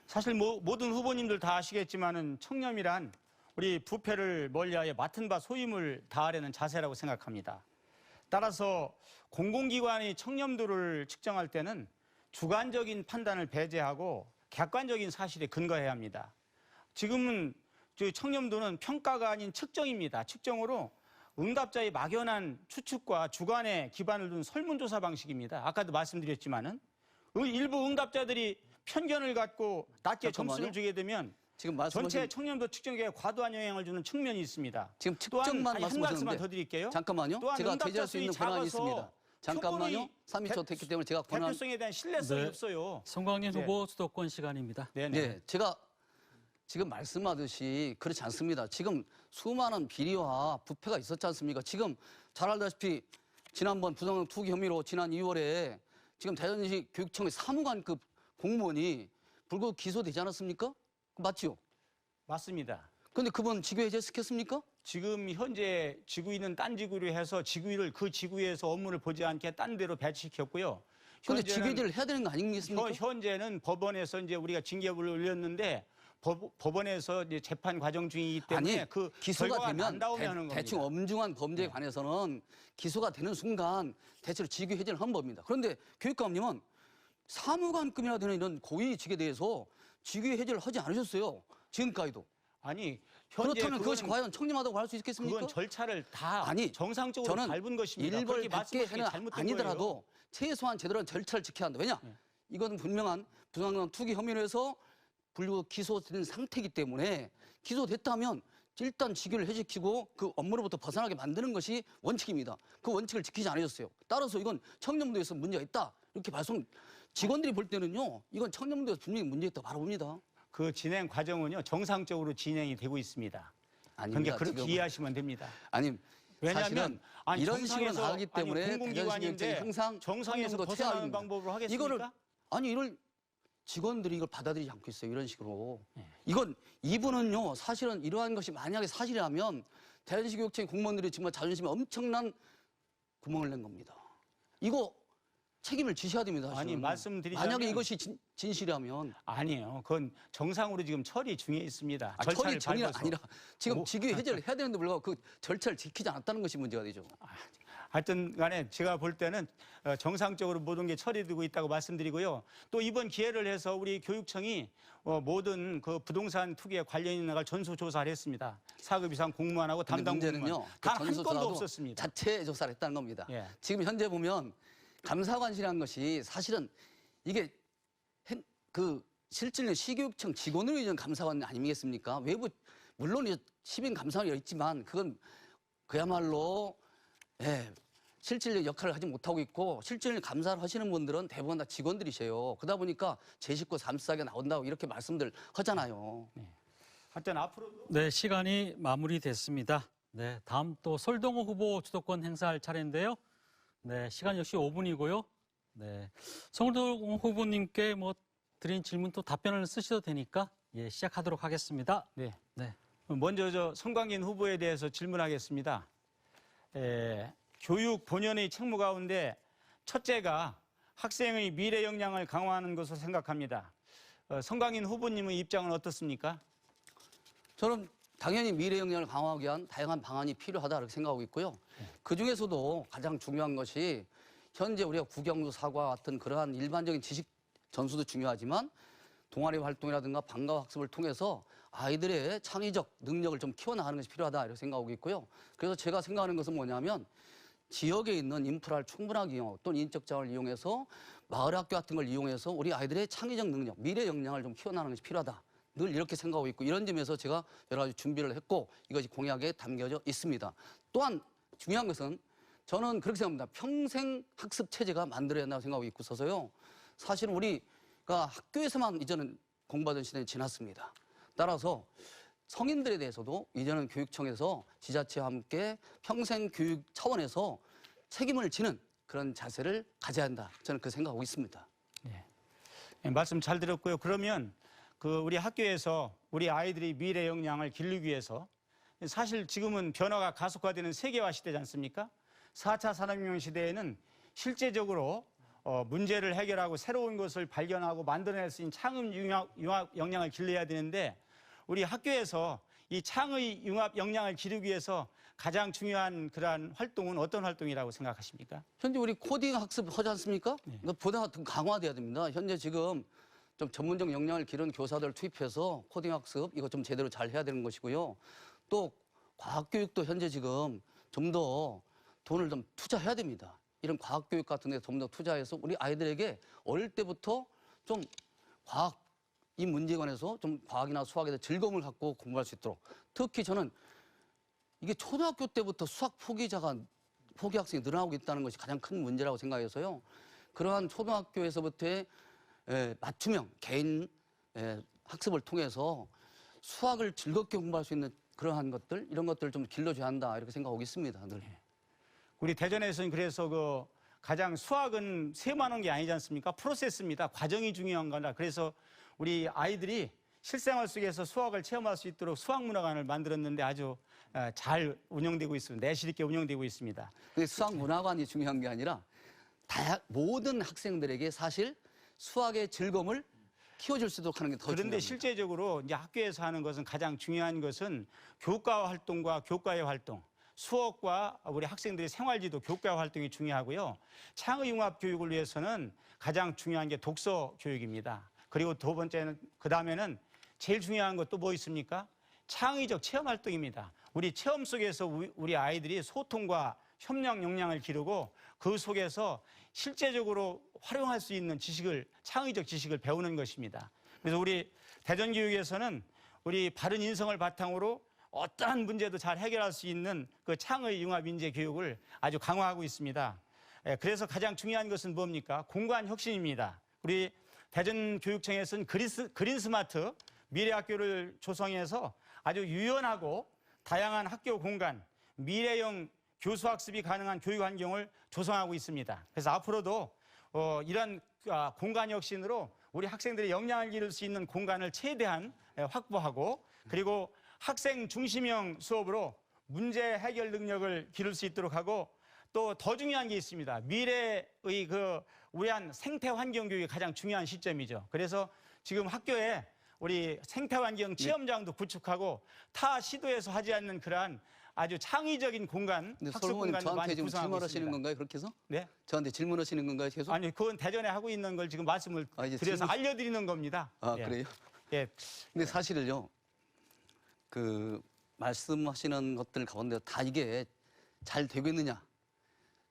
사실 모든 후보님들 다 아시겠지만은 청렴이란 우리 부패를 멀리하여 맡은 바 소임을 다하려는 자세라고 생각합니다. 따라서 공공기관의 청렴도를 측정할 때는 주관적인 판단을 배제하고 객관적인 사실에 근거해야 합니다. 지금은 청렴도는 평가가 아닌 측정입니다. 측정으로 응답자의 막연한 추측과 주관에 기반을 둔 설문조사 방식입니다. 아까도 말씀드렸지만은 일부 응답자들이 편견을 갖고 낮게 점수를 주게 되면 지금 전체 청렴도 측정에 과도한 영향을 주는 측면이 있습니다. 지금 또한 측정만 한 말씀하셨는데 말씀만 더 드릴게요. 잠깐만요. 또한 제가 응답자 제지할 수 있는 수가 권한이 작아서 있습니다. 잠깐만요. 표본의 3초 됐기 때문에 제가 권한 대표성에 대한 신뢰성이 네. 없어요. 송광진 네. 후보 주도권 시간입니다. 네, 제가 지금 말씀하듯이 그렇지 않습니다. 지금 수많은 비리와 부패가 있었지 않습니까? 지금 잘 알다시피 지난번 부정한 투기 혐의로 지난 2월에 지금 대전시 교육청의 사무관급 공무원이 불구속 기소되지 않았습니까? 맞지요? 맞습니다. 그런데 그분 직위 해제시켰습니까? 지금 현재 지구위는 딴 지구로 해서 지구위를 그 지구위에서 업무를 보지 않게 딴 데로 배치시켰고요. 그런데 직위 해제를 해야 되는 거 아니겠습니까? 현재는 법원에서 이제 우리가 징계를 올렸는데 법원에서 이제 재판 과정 중이기 때문에 아니, 그 기소가 결과가 되면 안 나오면 하는 겁니다. 대충 엄중한 범죄에 관해서는 기소가 되는 순간 대체로 직위 해제를 한 법입니다. 그런데 교육감님은 사무관급이나 되는 이런 고위직에 대해서 직위 해제를 하지 않으셨어요. 지금까지도. 아니 현재 그렇다면 그것이 과연 청렴하다고 할 수 있겠습니까? 그건 절차를 다 아니, 정상적으로 저는 밟은 것입니다. 일벌 그렇게 말씀하시기 밖에는 잘못된 아니더라도 거예요. 최소한 제대로 절차를 지켜야 한다. 왜냐? 이건 분명한 부당한 투기 혐의로 해서 불구속 기소된 상태이기 때문에 기소됐다면 일단 직위를 해지키고 그 업무로부터 벗어나게 만드는 것이 원칙입니다. 그 원칙을 지키지 않으셨어요. 따라서 이건 청렴도에서 문제가 있다. 이렇게 말씀, 직원들이 볼 때는요, 이건 청렴도에서 분명히 문제가 있다고 바라봅니다. 그 진행 과정은요, 정상적으로 진행이 되고 있습니다. 아닙니다. 그러니까 그렇게 지금. 이해하시면 됩니다. 아니, 왜냐하면 이런 식으로 나가기 때문에 공공기관인데 항상 정상에서 청렴도 벗어나는 최악입니다. 방법으로 하겠습니까? 이거를 아니 이걸 직원들이 이걸 받아들이지 않고 있어요. 이런 식으로. 네. 이건 이분은요. 사실은 이러한 것이 만약에 사실이라면 대전시교육청 공무원들이 정말 자존심에 엄청난 구멍을 낸 겁니다. 이거 책임을 지셔야 됩니다. 사실은. 아니, 말씀드리자면 만약에 이것이 진실이라면 아니에요. 그건 정상으로 지금 처리 중에 있습니다. 처리 절차를 전이 밟아서. 아니라 지금 직위 해제를 해야 되는데 불구하고 그 절차를 지키지 않았다는 것이 문제가 되죠. 하여튼 간에 제가 볼 때는 정상적으로 모든 게 처리되고 있다고 말씀드리고요. 또 이번 기회를 해서 우리 교육청이 모든 그 부동산 투기에 관련 있는 걸 전수조사를 했습니다. 사급 이상 공무원하고 담당 공무원 단 한 건도 없었습니다. 자체 조사를 했다는 겁니다. 예. 지금 현재 보면 감사관실이라는 것이 사실은 이게 그 실질적인 시교육청 직원으로 있는 감사관 아니겠습니까? 외부 물론 이제 시민 감사관이 있지만 그건 그야말로 실질적 역할을 하지 못하고 있고 실질적 감사를 하시는 분들은 대부분 다 직원들이세요. 그러다 보니까 제 식구 감싸게 나온다고 이렇게 말씀들 하잖아요. 하여튼 앞으로도 네, 시간이 마무리됐습니다. 네, 다음 또 설동호 후보 주도권 행사할 차례인데요. 네, 시간 역시 5분이고요. 네, 설동호 후보님께 뭐 드린 질문 또 답변을 쓰셔도 되니까 시작하도록 하겠습니다. 네. 네. 먼저 저 성광인 후보에 대해서 질문하겠습니다. 교육 본연의 책무 가운데 첫째가 학생의 미래 역량을 강화하는 것으로 생각합니다. 성광인 후보님의 입장은 어떻습니까? 저는 당연히 미래 역량을 강화하기 위한 다양한 방안이 필요하다 이렇게 생각하고 있고요. 그중에서도 가장 중요한 것이 현재 우리가 국영수 사과 같은 그러한 일반적인 지식 전수도 중요하지만 동아리 활동이라든가 방과 학습을 통해서 아이들의 창의적 능력을 좀 키워나가는 것이 필요하다 이렇게 생각하고 있고요. 그래서 제가 생각하는 것은 뭐냐면 지역에 있는 인프라를 충분하게 이용 또는 인적 자원을 이용해서 마을 학교 같은 걸 이용해서 우리 아이들의 창의적 능력, 미래 역량을 좀 키워나가는 것이 필요하다. 늘 이렇게 생각하고 있고 이런 점에서 제가 여러 가지 준비를 했고 이것이 공약에 담겨져 있습니다. 또한 중요한 것은 저는 그렇게 생각합니다. 평생 학습 체제가 만들어야 한다고 생각하고 있고 있어서요. 사실은 우리가 학교에서만 이제는 공부하던 시대는 지났습니다. 따라서 성인들에 대해서도 이제는 교육청에서 지자체와 함께 평생 교육 차원에서 책임을 지는 그런 자세를 가져야 한다. 저는 그 생각하고 있습니다. 네, 말씀 잘 들었고요. 그러면 그 우리 학교에서 우리 아이들이 미래 역량을 기르기 위해서 사실 지금은 변화가 가속화되는 세계화 시대지 않습니까? 4차 산업혁명 시대에는 실제적으로 문제를 해결하고 새로운 것을 발견하고 만들어낼 수 있는 창의 융합 역량을 길러야 되는데 우리 학교에서 이 창의 융합 역량을 기르기 위해서 가장 중요한 그러한 활동은 어떤 활동이라고 생각하십니까? 현재 우리 코딩 학습 하지 않습니까? 보다 더 강화돼야 됩니다. 현재 지금 좀 전문적 역량을 기른 교사들 투입해서 코딩 학습 이거 좀 제대로 잘 해야 되는 것이고요. 또 과학교육도 현재 지금 좀 더 돈을 좀 투자해야 됩니다. 이런 과학교육 같은 데 좀 더 투자해서 우리 아이들에게 어릴 때부터 좀 과학 이 문제에 관해서 좀 과학이나 수학에 대해 즐거움을 갖고 공부할 수 있도록 특히 저는 이게 초등학교 때부터 수학 포기 학생이 늘어나고 있다는 것이 가장 큰 문제라고 생각해서요. 그러한 초등학교에서부터의 맞춤형 개인 학습을 통해서 수학을 즐겁게 공부할 수 있는 그러한 것들 이런 것들을 좀 길러줘야 한다 이렇게 생각하고 있습니다. 늘. 우리 대전에서는 그래서 그 가장 수학은 세만한 게 아니지 않습니까? 프로세스입니다. 과정이 중요한 거라. 그래서 우리 아이들이 실생활 속에서 수학을 체험할 수 있도록 수학문화관을 만들었는데 아주 잘 운영되고 있습니다. 내실 있게 운영되고 있습니다. 근데 수학문화관이 중요한 게 아니라 모든 학생들에게 사실 수학의 즐거움을 키워줄 수 있도록 하는 게 더 중요합니다. 그런데 실제적으로 이제 학교에서 하는 것은 가장 중요한 것은 교과 활동과 교과의 활동, 수업과 우리 학생들의 생활지도 교과 활동이 중요하고요. 창의융합 교육을 위해서는 가장 중요한 게 독서 교육입니다. 그리고 두 번째는 그다음에는 제일 중요한 것도 뭐 있습니까? 창의적 체험 활동입니다. 우리 체험 속에서 우리 아이들이 소통과 협력 역량을 기르고 그 속에서 실제적으로 활용할 수 있는 지식을, 창의적 지식을 배우는 것입니다. 그래서 우리 대전교육에서는 우리 바른 인성을 바탕으로 어떠한 문제도 잘 해결할 수 있는 그 창의 융합 인재 교육을 아주 강화하고 있습니다. 그래서 가장 중요한 것은 뭡니까? 공간 혁신입니다. 우리 대전교육청에서는 그린 스마트 미래학교를 조성해서 아주 유연하고 다양한 학교 공간, 미래형 교수학습이 가능한 교육 환경을 조성하고 있습니다. 그래서 앞으로도 이런 공간 혁신으로 우리 학생들이 역량을 기를 수 있는 공간을 최대한 확보하고, 그리고 학생 중심형 수업으로 문제 해결 능력을 기를 수 있도록 하고, 또 더 중요한 게 있습니다. 미래의 우리한 생태 환경 교육이 가장 중요한 시점이죠. 그래서 지금 학교에 우리 생태 환경 체험장도 구축하고 타 시도에서 하지 않는 그러한 아주 창의적인 공간, 학습 공간도 저한테 많이 지금 구성하고 질문하시는 있습니다. 건가요? 그렇게 해서? 네? 저한테 질문하시는 건가요? 계속? 아니, 그건 대전에 하고 있는 걸 지금 말씀을 이제 드려서 질문- 알려드리는 겁니다. 아, 예. 그래요? 예. 근데 사실은요, 말씀하시는 것들 가운데 다 이게 잘 되고 있느냐?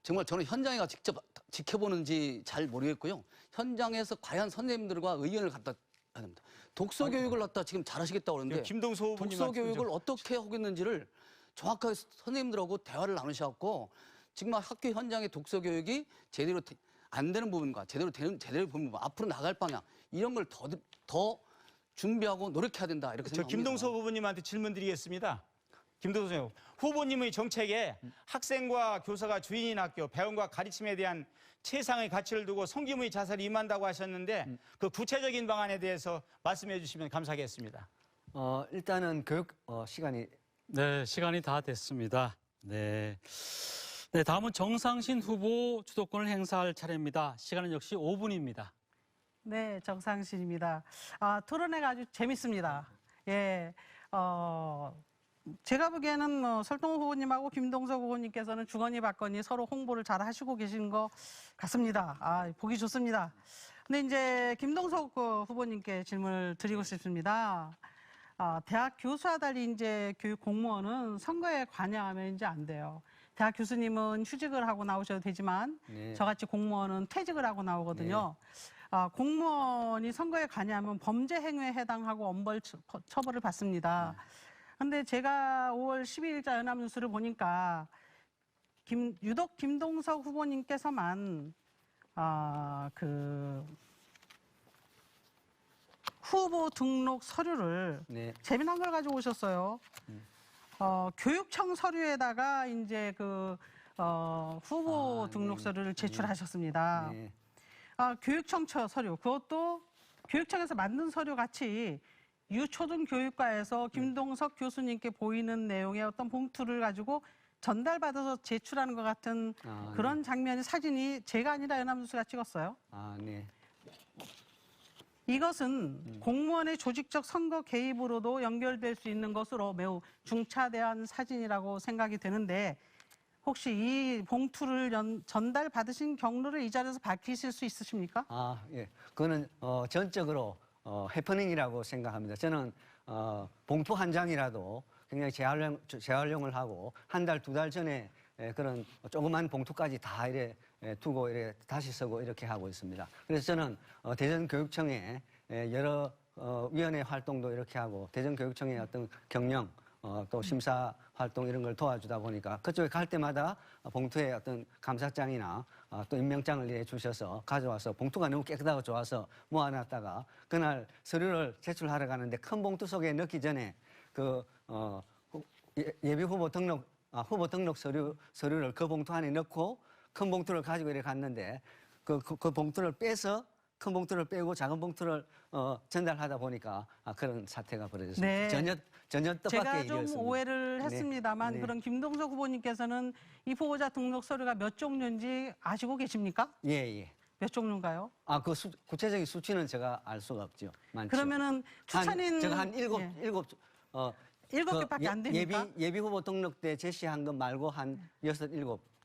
정말 저는 현장에 가 직접 지켜보는지 잘 모르겠고요. 현장에서 과연 선생님들과 의견을 갖다 해야 됩니다. 독서 교육을 갖다 지금 잘하시겠다고 그러는데 김동수 후보님 독서 교육을 어떻게 하고 있는지를 정확하게 선생님들하고 대화를 나누셔갖고 지금 학교 현장의 독서 교육이 제대로 안 되는 부분과 제대로 되는 부분, 앞으로 나갈 방향 이런 걸 더 준비하고 노력해야 된다 이렇게 저 생각합니다. 김동수 후보님한테 질문 드리겠습니다. 김동수 후보님의 정책에 학생과 교사가 주인인 학교, 배움과 가르침에 대한 최상의 가치를 두고 성김의 자세를 임한다고 하셨는데 그 구체적인 방안에 대해서 말씀해 주시면 감사하겠습니다. 일단은 교육 시간이 네, 시간이 다 됐습니다. 네. 네, 다음은 정상신 후보 주도권을 행사할 차례입니다. 시간은 역시 5분입니다. 네, 정상신입니다. 토론회가 아주 재밌습니다. 예, 제가 보기에는 설동호 후보님하고 김동석 후보님께서는 주거니 받거니 서로 홍보를 잘 하시고 계신 것 같습니다. 보기 좋습니다. 근데 이제 김동석 후보님께 질문을 드리고 싶습니다. 대학 교수와 달리 이제 교육 공무원은 선거에 관여하면 이제 안 돼요. 대학 교수님은 휴직을 하고 나오셔도 되지만 네. 저같이 공무원은 퇴직을 하고 나오거든요. 공무원이 선거에 관여하면 범죄 행위에 해당하고 엄벌 처벌을 받습니다. 근데 제가 5월 12일자 연합뉴스를 보니까 유독 김동석 후보님께서만 후보 등록 서류를 네. 재미난 걸 가지고 오셨어요. 교육청 서류에다가 이제 후보 등록 서류를 제출하셨습니다. 네. 교육청 서류, 그것도 교육청에서 만든 서류 같이 유초등교육과에서 김동석 교수님께 보이는 내용의 어떤 봉투를 가지고 전달받아서 제출하는 것 같은 그런 장면이 사진이 제가 아니라 연합뉴스가 찍었어요. 네. 이것은 공무원의 조직적 선거 개입으로도 연결될 수 있는 것으로 매우 중차대한 사진이라고 생각이 되는데 혹시 이 봉투를 전달받으신 경로를 이 자리에서 밝히실 수 있으십니까? 예. 그거는 전적으로 해프닝이라고 생각합니다. 저는 봉투 한 장이라도 굉장히 재활용을 하고 한 달, 두 달 전에 그런 조그만 봉투까지 다 이래 두고 이래 다시 쓰고 이렇게 하고 있습니다. 그래서 저는 대전교육청에 여러 위원회 활동도 이렇게 하고 대전교육청의 어떤 경영 또 심사 활동 이런 걸 도와주다 보니까 그쪽에 갈 때마다 봉투에 어떤 감사장이나 또 임명장을 내주셔서 가져와서 봉투가 너무 깨끗하고 좋아서 모아놨다가 그날 서류를 제출하러 가는데 큰 봉투 속에 넣기 전에 예비 후보 등록 서류를 그 봉투 안에 넣고 큰 봉투를 가지고 이렇게 갔는데 그 봉투를 빼서 큰 봉투를 빼고 작은 봉투를 전달하다 보니까 그런 사태가 벌어졌습니다. 네. 전혀 뜻밖의 제가 좀 일이었습니다. 오해를 네. 했습니다만 네. 그럼 김동석 후보님께서는 이 후보자 등록 서류가 몇 종류인지 아시고 계십니까? 예. 몇 종류인가요? 구체적인 수치는 제가 알 수가 없죠. 많죠. 그러면은 추천인 제가 한 일곱 일곱 개밖에 안 됩니까? 예비 후보 등록 때 제시한 것 말고 한 6, 7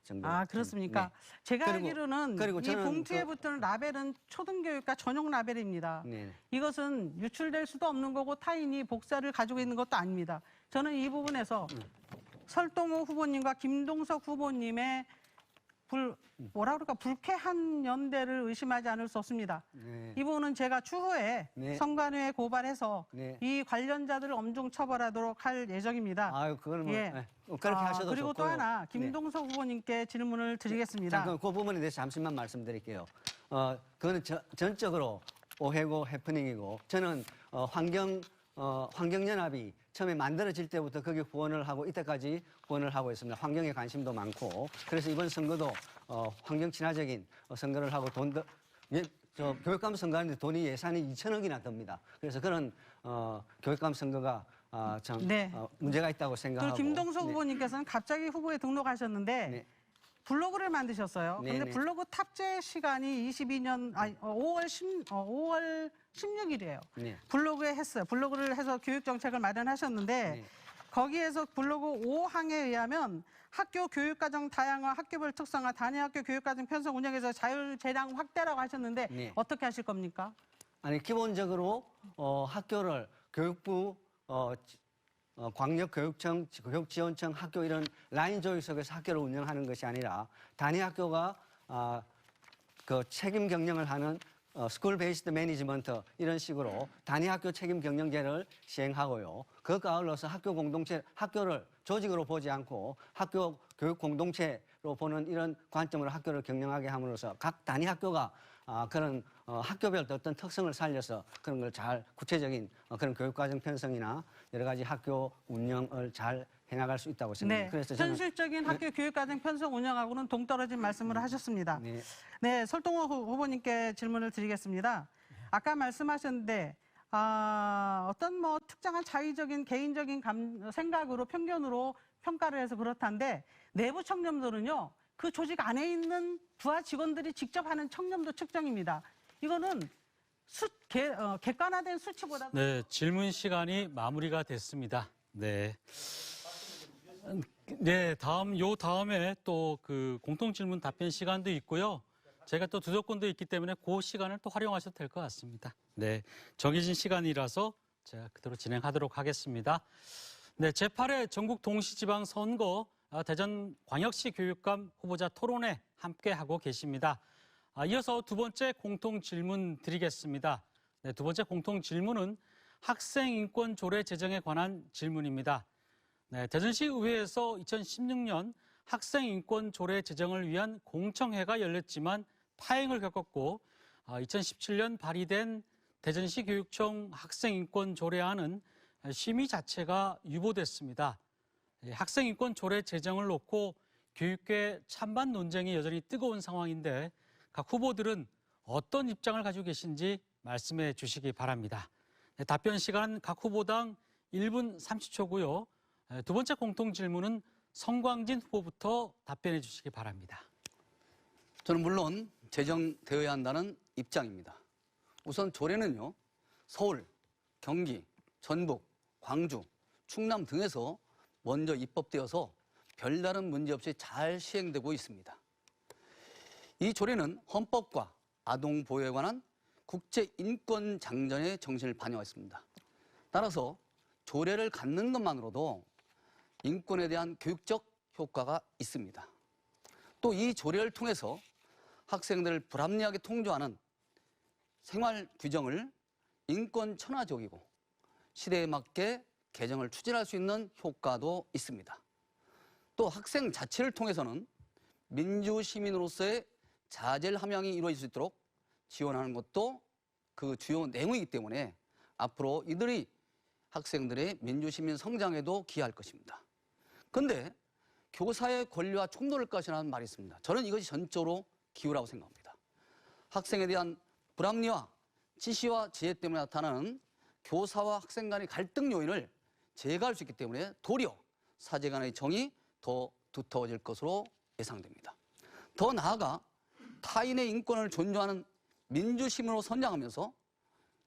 정도. 그렇습니까? 네. 제가 알기로는 그리고 이 저는 봉투에 붙은 라벨은 초등교육과 전용 라벨입니다. 네. 이것은 유출될 수도 없는 거고 타인이 복사를 가지고 있는 것도 아닙니다. 저는 이 부분에서 설동호 후보님과 김동석 후보님의 불쾌한 연대를 의심하지 않을 수 없습니다. 네. 이 부분은 제가 추후에 네. 선관위에 고발해서 네. 이 관련자들을 엄중 처벌하도록 할 예정입니다. 아유, 그건 뭐 예. 네. 그렇게 하셔도 그리고 좋고요. 또 하나 네. 김동석 후보님께 질문을 드리겠습니다. 잠깐 그 부분에 대해서 잠시만 말씀드릴게요. 그거는 전적으로 오해고 해프닝이고 저는 환경연합이 처음에 만들어질 때부터 거기 후원을 하고 이때까지 후원을 하고 있습니다. 환경에 관심도 많고 그래서 이번 선거도 환경 친화적인 선거를 하고 교육감 선거하는데 돈이 예산이 2천억이나 듭니다. 그래서 그런 교육감 선거가 참 네. 문제가 있다고 생각하고. 또 김동석 네. 후보님께서는 갑자기 후보에 등록하셨는데 네. 블로그를 만드셨어요. 네, 그런데 네. 블로그 탑재 시간이 5월 16일이에요. 네. 블로그에 했어요. 블로그를 해서 교육 정책을 마련하셨는데 네. 거기에서 블로그 5항에 의하면 학교 교육과정 다양화, 학교별 특성화, 단위학교 교육과정 편성 운영에서 자율 재량 확대라고 하셨는데 네. 어떻게 하실 겁니까? 아니 기본적으로 학교를 교육부 광역교육청, 교육지원청 학교 이런 라인 조직 속에서 학교를 운영하는 것이 아니라 단위 학교가 그 책임 경영을 하는 스쿨 베이스드 매니지먼트 이런 식으로 단위 학교 책임 경영제를 시행하고요. 그것과 아울러서 학교 공동체, 학교를 조직으로 보지 않고 학교 교육 공동체로 보는 이런 관점으로 학교를 경영하게 함으로써 각 단위 학교가 그런 학교별 어떤 특성을 살려서 그런 걸 잘 구체적인 그런 교육과정 편성이나 여러 가지 학교 운영을 잘 해나갈 수 있다고 생각합니다. 네, 그래서 저는 현실적인 학교 교육과정 편성 운영하고는 동떨어진 말씀을 하셨습니다. 네. 네, 설동호 후보님께 질문을 드리겠습니다. 아까 말씀하셨는데 어떤 뭐 특정한 자의적인 개인적인 생각으로 편견으로 평가를 해서 그렇다는데 내부 청렴도는요. 그 조직 안에 있는 부하 직원들이 직접 하는 청렴도 측정입니다. 이거는 객관화된 수치보다 네, 질문 시간이 마무리가 됐습니다. 네. 네, 다음에 또 그 공통 질문 답변 시간도 있고요. 제가 또 주도권도 있기 때문에 그 시간을 또 활용하셔도 될 것 같습니다. 네, 정해진 시간이라서 제가 그대로 진행하도록 하겠습니다. 네, 제8회 전국 동시지방 선거 대전 광역시 교육감 후보자 토론회 함께하고 계십니다. 이어서 두 번째 공통 질문 드리겠습니다. 네, 두 번째 공통 질문은 학생 인권 조례 제정에 관한 질문입니다. 네, 대전시 의회에서 2016년 학생 인권 조례 제정을 위한 공청회가 열렸지만 파행을 겪었고 2017년 발의된 대전시 교육청 학생 인권 조례안은 심의 자체가 유보됐습니다. 학생 인권 조례 제정을 놓고 교육계 찬반 논쟁이 여전히 뜨거운 상황인데 각 후보들은 어떤 입장을 가지고 계신지 말씀해 주시기 바랍니다. 네, 답변 시간 각 후보당 1분 30초고요. 두 번째 공통 질문은 성광진 후보부터 답변해 주시기 바랍니다. 저는 물론 제정되어야 한다는 입장입니다. 우선 조례는요, 서울, 경기, 전북, 광주, 충남 등에서 먼저 입법되어서 별다른 문제 없이 잘 시행되고 있습니다. 이 조례는 헌법과 아동 보호에 관한 국제인권장전의 정신을 반영했습니다. 따라서 조례를 갖는 것만으로도 인권에 대한 교육적 효과가 있습니다. 또 이 조례를 통해서 학생들을 불합리하게 통조하는 생활 규정을 인권 천화적이고 시대에 맞게 개정을 추진할 수 있는 효과도 있습니다. 또 학생 자체를 통해서는 민주시민으로서의 자질 함양이 이루어질 수 있도록 지원하는 것도 그 주요 내용이기 때문에 앞으로 이들이 학생들의 민주시민 성장에도 기여할 것입니다. 그런데 교사의 권리와 충돌할 것이라는 말이 있습니다. 저는 이것이 전적으로 기우라고 생각합니다. 학생에 대한 불합리와 지시와 지혜 때문에 나타나는 교사와 학생 간의 갈등 요인을 제거할 수 있기 때문에 도리어 사제 간의 정이 더 두터워질 것으로 예상됩니다. 더 나아가 타인의 인권을 존중하는 민주시민으로 선장하면서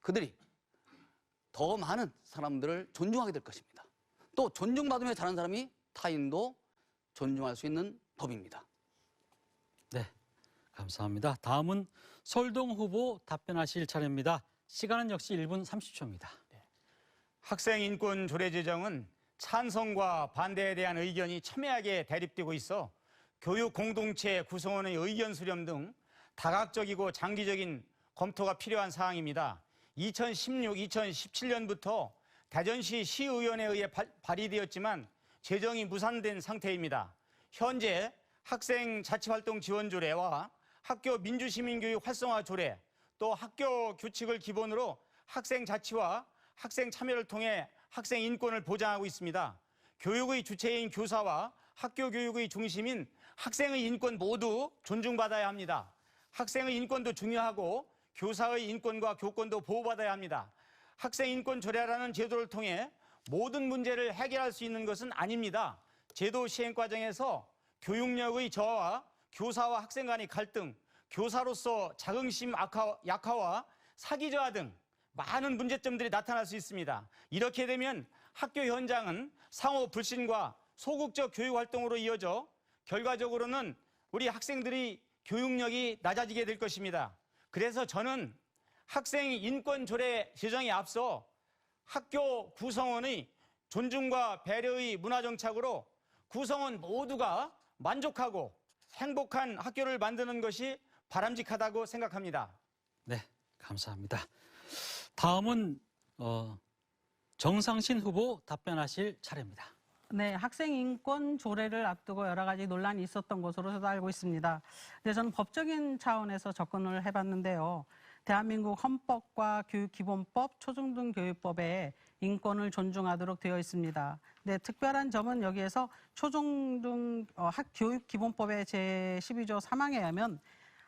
그들이 더 많은 사람들을 존중하게 될 것입니다. 또 존중받으며 자란 사람이 타인도 존중할 수 있는 법입니다. 네, 감사합니다. 다음은 설동 후보 답변하실 차례입니다. 시간은 역시 1분 30초입니다. 학생 인권 조례 제정은 찬성과 반대에 대한 의견이 첨예하게 대립되고 있어 교육 공동체 구성원의 의견 수렴 등 다각적이고 장기적인 검토가 필요한 사항입니다. 2016, 2017년부터 대전시 시의원에 의해 발의되었지만 재정이 무산된 상태입니다. 현재 학생 자치활동 지원 조례와 학교 민주시민교육 활성화 조례, 또 학교 규칙을 기본으로 학생 자치와 학생 참여를 통해 학생 인권을 보장하고 있습니다. 교육의 주체인 교사와 학교 교육의 중심인 학생의 인권 모두 존중받아야 합니다. 학생의 인권도 중요하고 교사의 인권과 교권도 보호받아야 합니다. 학생 인권 조례라는 제도를 통해 모든 문제를 해결할 수 있는 것은 아닙니다. 제도 시행 과정에서 교육력의 저하와 교사와 학생 간의 갈등, 교사로서 자긍심 약화와 사기 저하 등 많은 문제점들이 나타날 수 있습니다. 이렇게 되면 학교 현장은 상호 불신과 소극적 교육 활동으로 이어져 결과적으로는 우리 학생들이 교육력이 낮아지게 될 것입니다. 그래서 저는 학생 인권 조례 제정에 앞서 학교 구성원의 존중과 배려의 문화 정착으로 구성원 모두가 만족하고 행복한 학교를 만드는 것이 바람직하다고 생각합니다. 네, 감사합니다. 다음은 정상신 후보 답변하실 차례입니다. 네, 학생 인권 조례를 앞두고 여러 가지 논란이 있었던 것으로 저도 알고 있습니다. 근데 저는 법적인 차원에서 접근을 해봤는데요. 대한민국 헌법과 교육기본법, 초중등교육법에 인권을 존중하도록 되어 있습니다. 근데 특별한 점은 여기에서 초중등 교육기본법의 제12조 3항에 의하면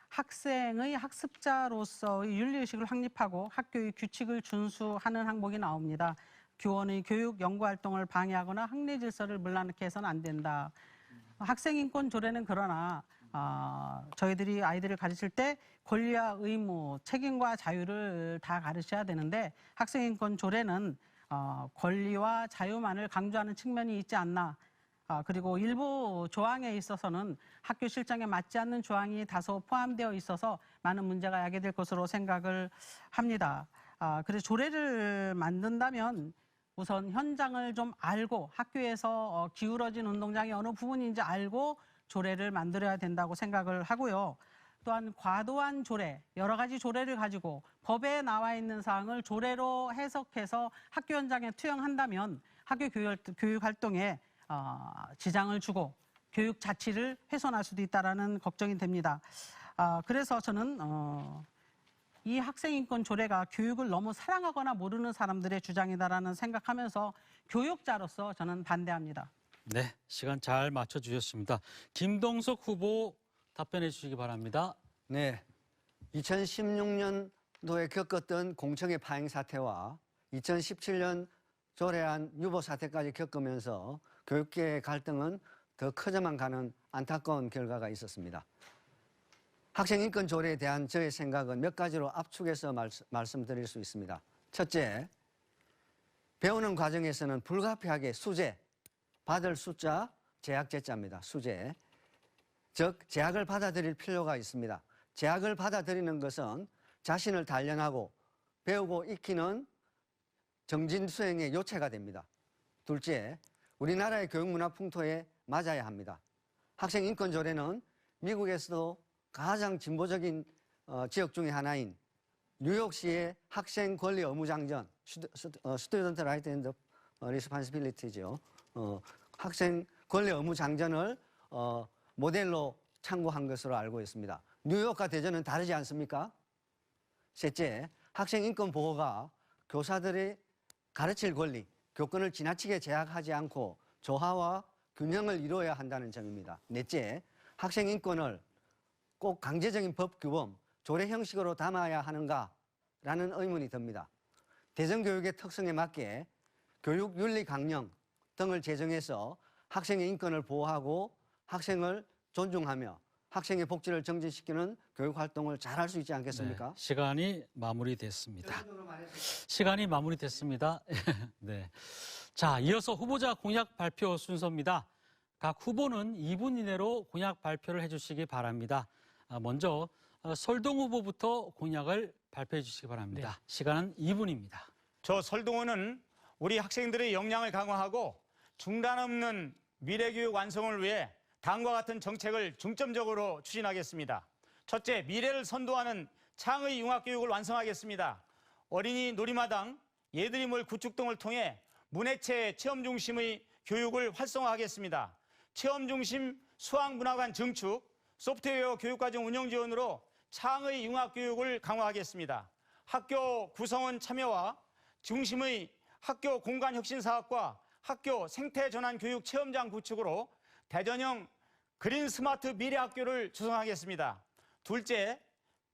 학생의 학습자로서의 윤리의식을 확립하고 학교의 규칙을 준수하는 항목이 나옵니다. 교원의 교육, 연구활동을 방해하거나 학내 질서를 물러나게 해서는 안 된다. 학생인권 조례는 그러나 저희들이 아이들을 가르칠 때 권리와 의무, 책임과 자유를 다 가르쳐야 되는데 학생인권 조례는 권리와 자유만을 강조하는 측면이 있지 않나. 그리고 일부 조항에 있어서는 학교 실정에 맞지 않는 조항이 다소 포함되어 있어서 많은 문제가 야기될 것으로 생각을 합니다. 그래서 조례를 만든다면 우선 현장을 좀 알고 학교에서 기울어진 운동장이 어느 부분인지 알고 조례를 만들어야 된다고 생각을 하고요. 또한 과도한 조례, 여러 가지 조례를 가지고 법에 나와 있는 사항을 조례로 해석해서 학교 현장에 투영한다면 학교 교육 활동에 지장을 주고 교육 자치를 훼손할 수도 있다는 걱정이 됩니다. 그래서 저는 이 학생인권 조례가 교육을 너무 사랑하거나 모르는 사람들의 주장이다라는 생각하면서 교육자로서 저는 반대합니다. 네, 시간 잘 맞춰주셨습니다. 김동석 후보 답변해 주시기 바랍니다. 네, 2016년도에 겪었던 공청회 파행 사태와 2017년 조례안 유보 사태까지 겪으면서 교육계의 갈등은 더 커져만 가는 안타까운 결과가 있었습니다. 학생인권 조례에 대한 저의 생각은 몇 가지로 압축해서 말씀드릴 수 있습니다. 첫째, 배우는 과정에서는 불가피하게 수재, 받을 숫자, 제약제자입니다. 수재. 즉, 제약을 받아들일 필요가 있습니다. 제약을 받아들이는 것은 자신을 단련하고 배우고 익히는 정진 수행의 요체가 됩니다. 둘째, 우리나라의 교육문화 풍토에 맞아야 합니다. 학생인권조례는 미국에서도 가장 진보적인 지역 중에 하나인 뉴욕시의 학생 권리 의무 장전, 스튜던트 라이트 앤드 리스폰시빌리티죠. 학생 권리 의무 장전을 모델로 참고한 것으로 알고 있습니다. 뉴욕과 대전은 다르지 않습니까? 셋째, 학생 인권 보호가 교사들의 가르칠 권리, 교권을 지나치게 제약하지 않고 조화와 균형을 이루어야 한다는 점입니다. 넷째, 학생 인권을 꼭 강제적인 법 규범, 조례 형식으로 담아야 하는가라는 의문이 듭니다. 대전교육의 특성에 맞게 교육윤리 강령 등을 제정해서 학생의 인권을 보호하고 학생을 존중하며 학생의 복지를 정진시키는 교육활동을 잘할 수 있지 않겠습니까? 네, 시간이 마무리됐습니다. 시간이 마무리됐습니다. 네. 자, 이어서 후보자 공약 발표 순서입니다. 각 후보는 2분 이내로 공약 발표를 해주시기 바랍니다. 먼저 설동 후보부터 공약을 발표해 주시기 바랍니다. 네. 시간은 2분입니다. 저 설동호는 우리 학생들의 역량을 강화하고 중단 없는 미래교육 완성을 위해 다음과 같은 정책을 중점적으로 추진하겠습니다. 첫째, 미래를 선도하는 창의 융합교육을 완성하겠습니다. 어린이 놀이마당, 예드리몰 구축 등을 통해 문해체 체험 중심의 교육을 활성화하겠습니다. 체험 중심 수학문화관 증축, 소프트웨어 교육과정 운영 지원으로 창의 융합교육을 강화하겠습니다. 학교 구성원 참여와 중심의 학교 공간혁신사업과 학교 생태전환 교육 체험장 구축으로 대전형 그린 스마트 미래학교를 조성하겠습니다. 둘째,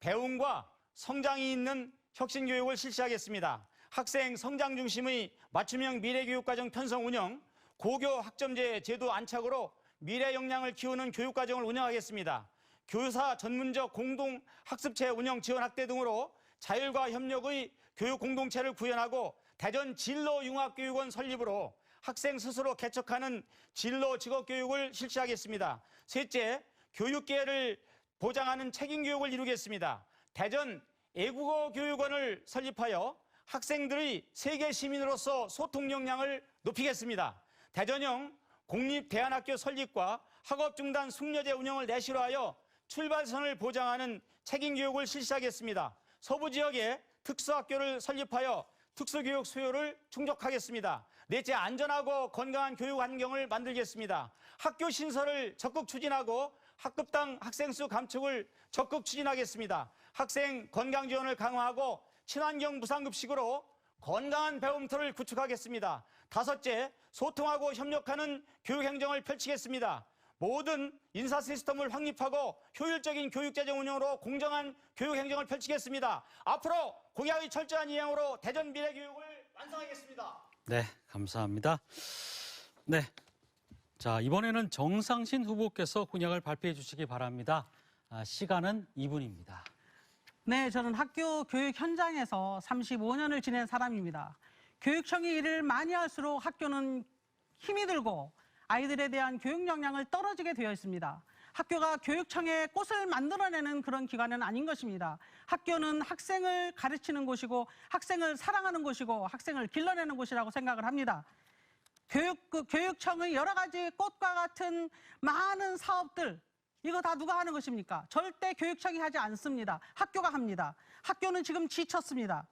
배움과 성장이 있는 혁신교육을 실시하겠습니다. 학생 성장 중심의 맞춤형 미래교육과정 편성 운영, 고교 학점제 제도 안착으로 미래 역량을 키우는 교육과정을 운영하겠습니다. 교사 전문적 공동 학습체 운영 지원 확대 등으로 자율과 협력의 교육 공동체를 구현하고 대전 진로 융합교육원 설립으로 학생 스스로 개척하는 진로 직업교육을 실시하겠습니다. 셋째, 교육계를 보장하는 책임교육을 이루겠습니다. 대전 애국어 교육원을 설립하여 학생들의 세계 시민으로서 소통 역량을 높이겠습니다. 대전형 공립대안학교 설립과 학업 중단 숙려제 운영을 내실화하여 출발선을 보장하는 책임교육을 실시하겠습니다. 서부 지역에 특수학교를 설립하여 특수교육 수요를 충족하겠습니다. 넷째, 안전하고 건강한 교육 환경을 만들겠습니다. 학교 신설을 적극 추진하고 학급당 학생 수 감축을 적극 추진하겠습니다. 학생 건강 지원을 강화하고 친환경 무상급식으로 건강한 배움터를 구축하겠습니다. 다섯째, 소통하고 협력하는 교육행정을 펼치겠습니다. 모든 인사 시스템을 확립하고 효율적인 교육재정 운영으로 공정한 교육행정을 펼치겠습니다. 앞으로 공약의 철저한 이행으로 대전 미래교육을 완성하겠습니다. 네, 감사합니다. 네, 자 이번에는 정상신 후보께서 공약을 발표해 주시기 바랍니다. 시간은 2분입니다. 네, 저는 학교 교육 현장에서 35년을 지낸 사람입니다. 교육청이 일을 많이 할수록 학교는 힘이 들고 아이들에 대한 교육 역량을 떨어지게 되어 있습니다. 학교가 교육청의 꽃을 만들어내는 그런 기관은 아닌 것입니다. 학교는 학생을 가르치는 곳이고 학생을 사랑하는 곳이고 학생을 길러내는 곳이라고 생각을 합니다. 교육청의 여러 가지 꽃과 같은 많은 사업들, 이거 다 누가 하는 것입니까? 절대 교육청이 하지 않습니다. 학교가 합니다. 학교는 지금 지쳤습니다.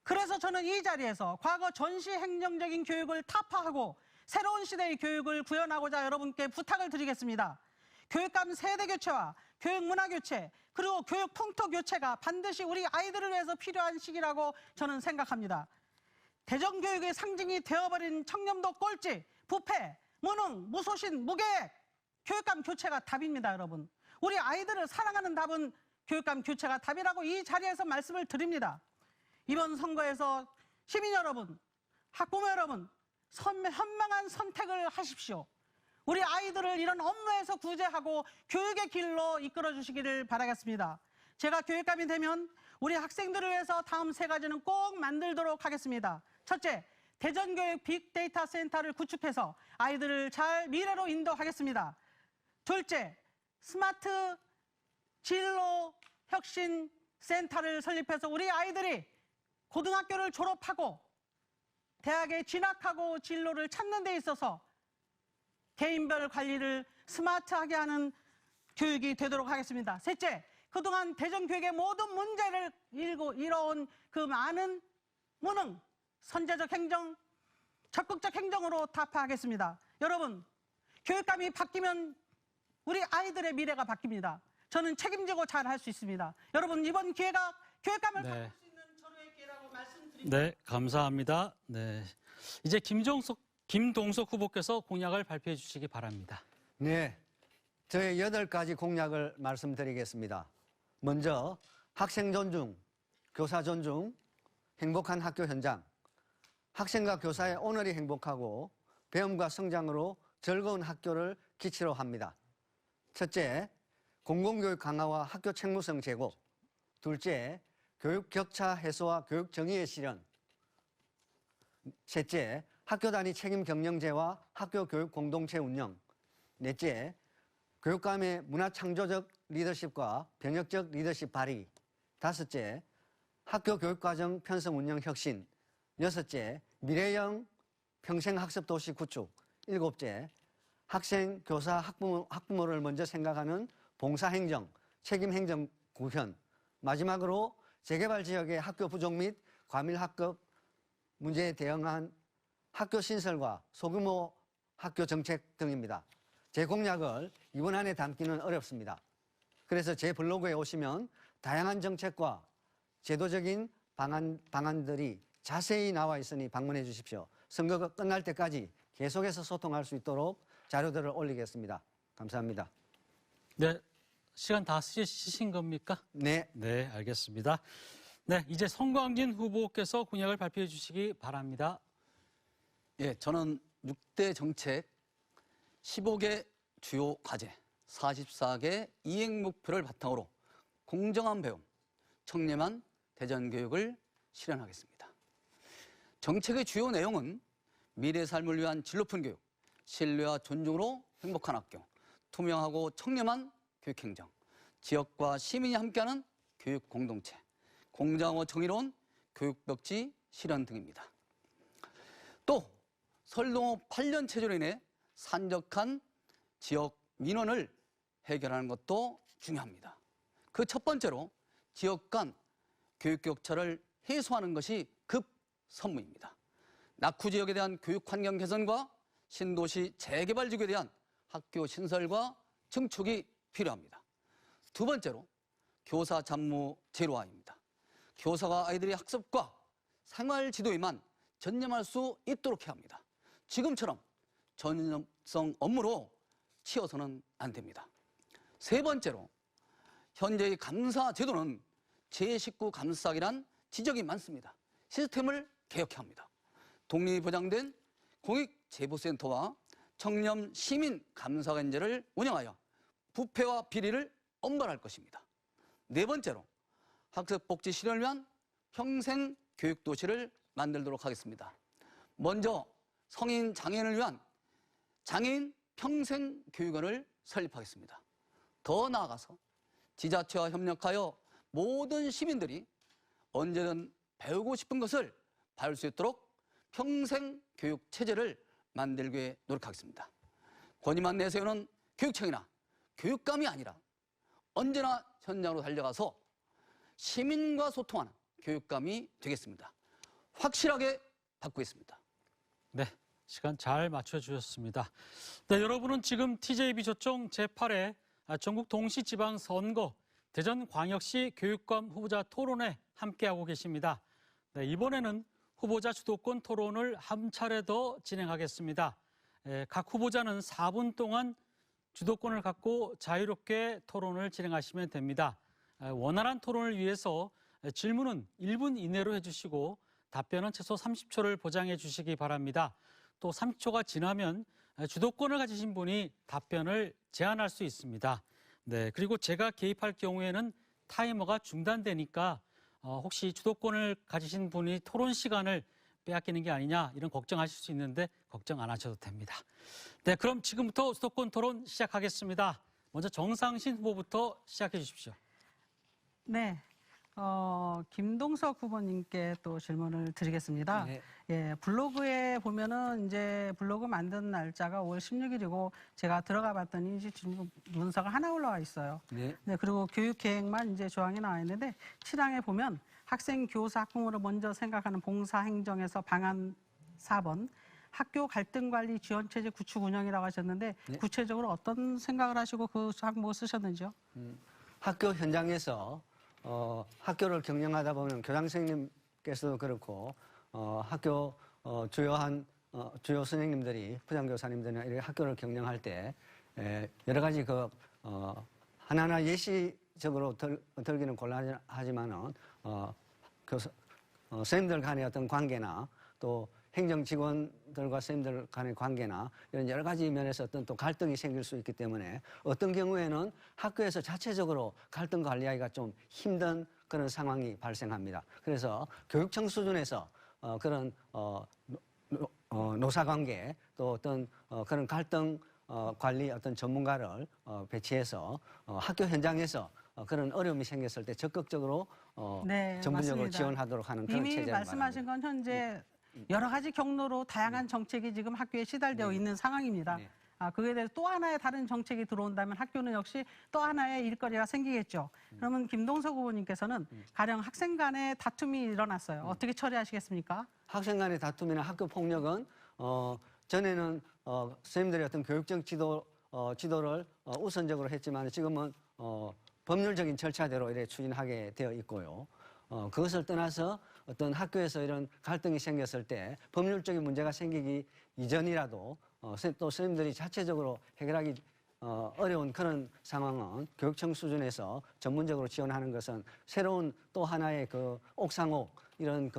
그래서 저는 이 자리에서 과거 전시 행정적인 교육을 타파하고 새로운 시대의 교육을 구현하고자 여러분께 부탁을 드리겠습니다. 교육감 세대 교체와 교육 문화 교체, 그리고 교육 풍토 교체가 반드시 우리 아이들을 위해서 필요한 시기라고 저는 생각합니다. 대전교육의 상징이 되어버린 청렴도 꼴찌, 부패, 무능, 무소신, 무계획, 교육감 교체가 답입니다, 여러분. 우리 아이들을 사랑하는 답은 교육감 교체가 답이라고 이 자리에서 말씀을 드립니다. 이번 선거에서 시민 여러분, 학부모 여러분, 현명한 선택을 하십시오. 우리 아이들을 이런 업무에서 구제하고 교육의 길로 이끌어 주시기를 바라겠습니다. 제가 교육감이 되면 우리 학생들을 위해서 다음 세 가지는 꼭 만들도록 하겠습니다. 첫째, 대전교육 빅데이터 센터를 구축해서 아이들을 잘 미래로 인도하겠습니다. 둘째, 스마트 진로 혁신 센터를 설립해서 우리 아이들이 고등학교를 졸업하고 대학에 진학하고 진로를 찾는 데 있어서 개인별 관리를 스마트하게 하는 교육이 되도록 하겠습니다. 셋째, 그동안 대전교육의 모든 문제를 이뤄온 그 많은 무능, 선제적 행정, 적극적 행정으로 타파하겠습니다. 여러분, 교육감이 바뀌면 우리 아이들의 미래가 바뀝니다. 저는 책임지고 잘 할 수 있습니다. 여러분, 이번 기회가 교육감을 바꿀 수 있는 절호의 기회라고 말씀드립니다. 네, 감사합니다. 네, 이제 김동석 후보께서 공약을 발표해 주시기 바랍니다. 네, 저의 8가지 공약을 말씀드리겠습니다. 먼저 학생 존중, 교사 존중, 행복한 학교 현장, 학생과 교사의 오늘이 행복하고 배움과 성장으로 즐거운 학교를 기치로 합니다. 첫째, 공공교육 강화와 학교 책무성 제고. 둘째, 교육 격차 해소와 교육 정의의 실현. 셋째, 학교 단위 책임 경영제와 학교 교육 공동체 운영. 넷째, 교육감의 문화 창조적 리더십과 병역적 리더십 발휘. 다섯째, 학교 교육과정 편성 운영 혁신. 여섯째, 미래형 평생학습 도시 구축. 일곱째, 학생, 교사, 학부모를 먼저 생각하는 봉사행정, 책임행정 구현. 마지막으로 재개발 지역의 학교 부족 및 과밀학급 문제에 대응한 학교 신설과 소규모 학교 정책 등입니다. 제 공약을 이번 안에 담기는 어렵습니다. 그래서 제 블로그에 오시면 다양한 정책과 제도적인 방안들이 자세히 나와 있으니 방문해 주십시오. 선거가 끝날 때까지 계속해서 소통할 수 있도록 자료들을 올리겠습니다. 감사합니다. 네, 시간 다 쓰신 겁니까? 네. 네, 알겠습니다. 네, 이제 송광진 후보께서 공약을 발표해 주시기 바랍니다. 예, 저는 6대 정책, 15개 주요 과제, 44개 이행 목표를 바탕으로 공정한 배움, 청렴한 대전교육을 실현하겠습니다. 정책의 주요 내용은 미래 삶을 위한 질 높은 교육, 신뢰와 존중으로 행복한 학교, 투명하고 청렴한 교육행정, 지역과 시민이 함께하는 교육 공동체, 공정하고 정의로운 교육벽지 실현 등입니다. 또 설동호 8년 체제로 인해 산적한 지역 민원을 해결하는 것도 중요합니다. 그 첫 번째로 지역 간 교육 격차를 해소하는 것이 급선무입니다. 낙후 지역에 대한 교육 환경 개선과 신도시 재개발 지역에 대한 학교 신설과 증축이 필요합니다. 두 번째로 교사 잡무 제로화입니다. 교사가 아이들의 학습과 생활 지도에만 전념할 수 있도록 해야 합니다. 지금처럼 전념성 업무로 치어서는 안 됩니다. 세 번째로 현재의 감사 제도는 제19 감사기란 지적이 많습니다. 시스템을 개혁해야 합니다. 독립이 보장된 공익제보센터와 청렴 시민 감사관제를 운영하여 부패와 비리를 엄발할 것입니다. 네 번째로 학습복지 실현을 위한 평생 교육도시를 만들도록 하겠습니다. 먼저 성인 장애인을 위한 장애인 평생 교육원을 설립하겠습니다. 더 나아가서 지자체와 협력하여 모든 시민들이 언제든 배우고 싶은 것을 배울 수 있도록 평생 교육 체제를 만들기 위해 노력하겠습니다. 권위만 내세우는 교육청이나 교육감이 아니라 언제나 현장으로 달려가서 시민과 소통하는 교육감이 되겠습니다. 확실하게 바꾸겠습니다. 네, 시간 잘 맞춰주셨습니다. 네, 여러분은 지금 TJB 조정 제8회 전국 동시지방선거 대전광역시 교육감 후보자 토론회 함께하고 계십니다. 네, 이번에는 후보자 주도권 토론을 한 차례 더 진행하겠습니다. 각 후보자는 4분 동안 주도권을 갖고 자유롭게 토론을 진행하시면 됩니다. 원활한 토론을 위해서 질문은 1분 이내로 해주시고 답변은 최소 30초를 보장해 주시기 바랍니다. 또 30초가 지나면 주도권을 가지신 분이 답변을 제한할 수 있습니다. 네, 그리고 제가 개입할 경우에는 타이머가 중단되니까 혹시 주도권을 가지신 분이 토론 시간을 빼앗기는 게 아니냐 이런 걱정하실 수 있는데 걱정 안 하셔도 됩니다. 네, 그럼 지금부터 주도권 토론 시작하겠습니다. 먼저 정상신 후보부터 시작해 주십시오. 네, 김동석 후보님께 또 질문을 드리겠습니다. 네. 예, 블로그에 보면은 이제 블로그 만든 날짜가 5월 16일이고 제가 들어가 봤더니 이제 지금 문서가 하나 올라와 있어요. 네. 네, 그리고 교육 계획만 이제 조항이 나와 있는데 7항에 보면 학생, 교사, 학부모를 먼저 생각하는 봉사 행정에서 방안 4번 학교 갈등 관리 지원 체제 구축 운영이라고 하셨는데 네. 구체적으로 어떤 생각을 하시고 그 항목을 쓰셨는지요? 학교 현장에서 학교를 경영하다 보면 교장 선생님께서도 그렇고 학교 주요 선생님들이 부장교사님들이나 이렇게 학교를 경영할 때 여러 가지 하나하나 예시적으로 들기는 곤란하지만은 선생님들 간의 어떤 관계나 또 행정 직원들과 선생님들 간의 관계나 이런 여러 가지 면에서 어떤 또 갈등이 생길 수 있기 때문에 어떤 경우에는 학교에서 자체적으로 갈등 관리하기가 좀 힘든 그런 상황이 발생합니다. 그래서 교육청 수준에서 그런 노사관계 또 어떤 그런 갈등 관리 어떤 전문가를 배치해서 학교 현장에서 그런 어려움이 생겼을 때 적극적으로 네, 전문적으로 맞습니다. 지원하도록 하는 그런 이미 체제를 말씀하신 말합니다. 건 현재 여러 가지 경로로 다양한 정책이 지금 학교에 시달되어 있는 상황입니다. 네. 그에 대해서 또 하나의 다른 정책이 들어온다면 학교는 역시 또 하나의 일거리가 생기겠죠. 그러면 김동석 후보님께서는 가령 학생 간의 다툼이 일어났어요. 어떻게 처리하시겠습니까? 학생 간의 다툼이나 학교 폭력은 전에는 선생님들의 어떤 교육적 지도를 우선적으로 했지만 지금은 법률적인 절차대로 이렇게 추진하게 되어 있고요. 그것을 떠나서 어떤 학교에서 이런 갈등이 생겼을 때 법률적인 문제가 생기기 이전이라도 또 선생님들이 자체적으로 해결하기 어려운 그런 상황은 교육청 수준에서 전문적으로 지원하는 것은 새로운 또 하나의 그 옥상옥 이런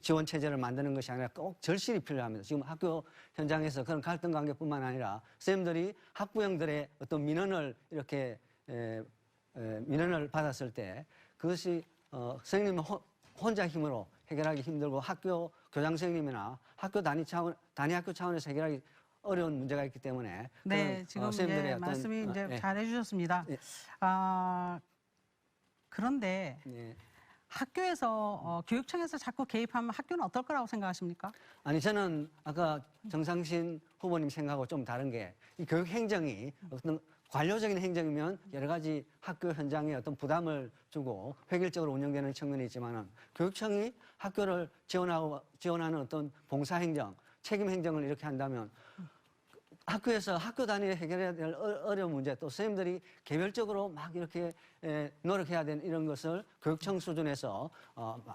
지원 체제를 만드는 것이 아니라 꼭 절실히 필요합니다. 지금 학교 현장에서 그런 갈등 관계뿐만 아니라 선생님들이 학부형들의 어떤 민원을 이렇게 민원을 받았을 때 그것이 선생님 혼자 힘으로 해결하기 힘들고 학교 교장 선생님이나 학교 단위 학교 차원에서 해결하기 어려운 문제가 있기 때문에 네, 지금 선생님들의 어떤 말씀이 이제 잘 해주셨습니다. 그런데 학교에서 교육청에서 자꾸 개입하면 학교는 어떨 거라고 생각하십니까? 아니 저는 아까 정상신 후보님 생각하고 좀 다른 게 이 교육 행정이 어떤 관료적인 행정이면 여러 가지 학교 현장에 어떤 부담을 주고 획일적으로 운영되는 측면이 있지만은 교육청이 학교를 지원하는 어떤 봉사 행정, 책임 행정을 이렇게 한다면 학교에서 학교 단위에 해결해야 될 어려운 문제 또 선생님들이 개별적으로 막 이렇게 노력해야 되는 이런 것을 교육청 수준에서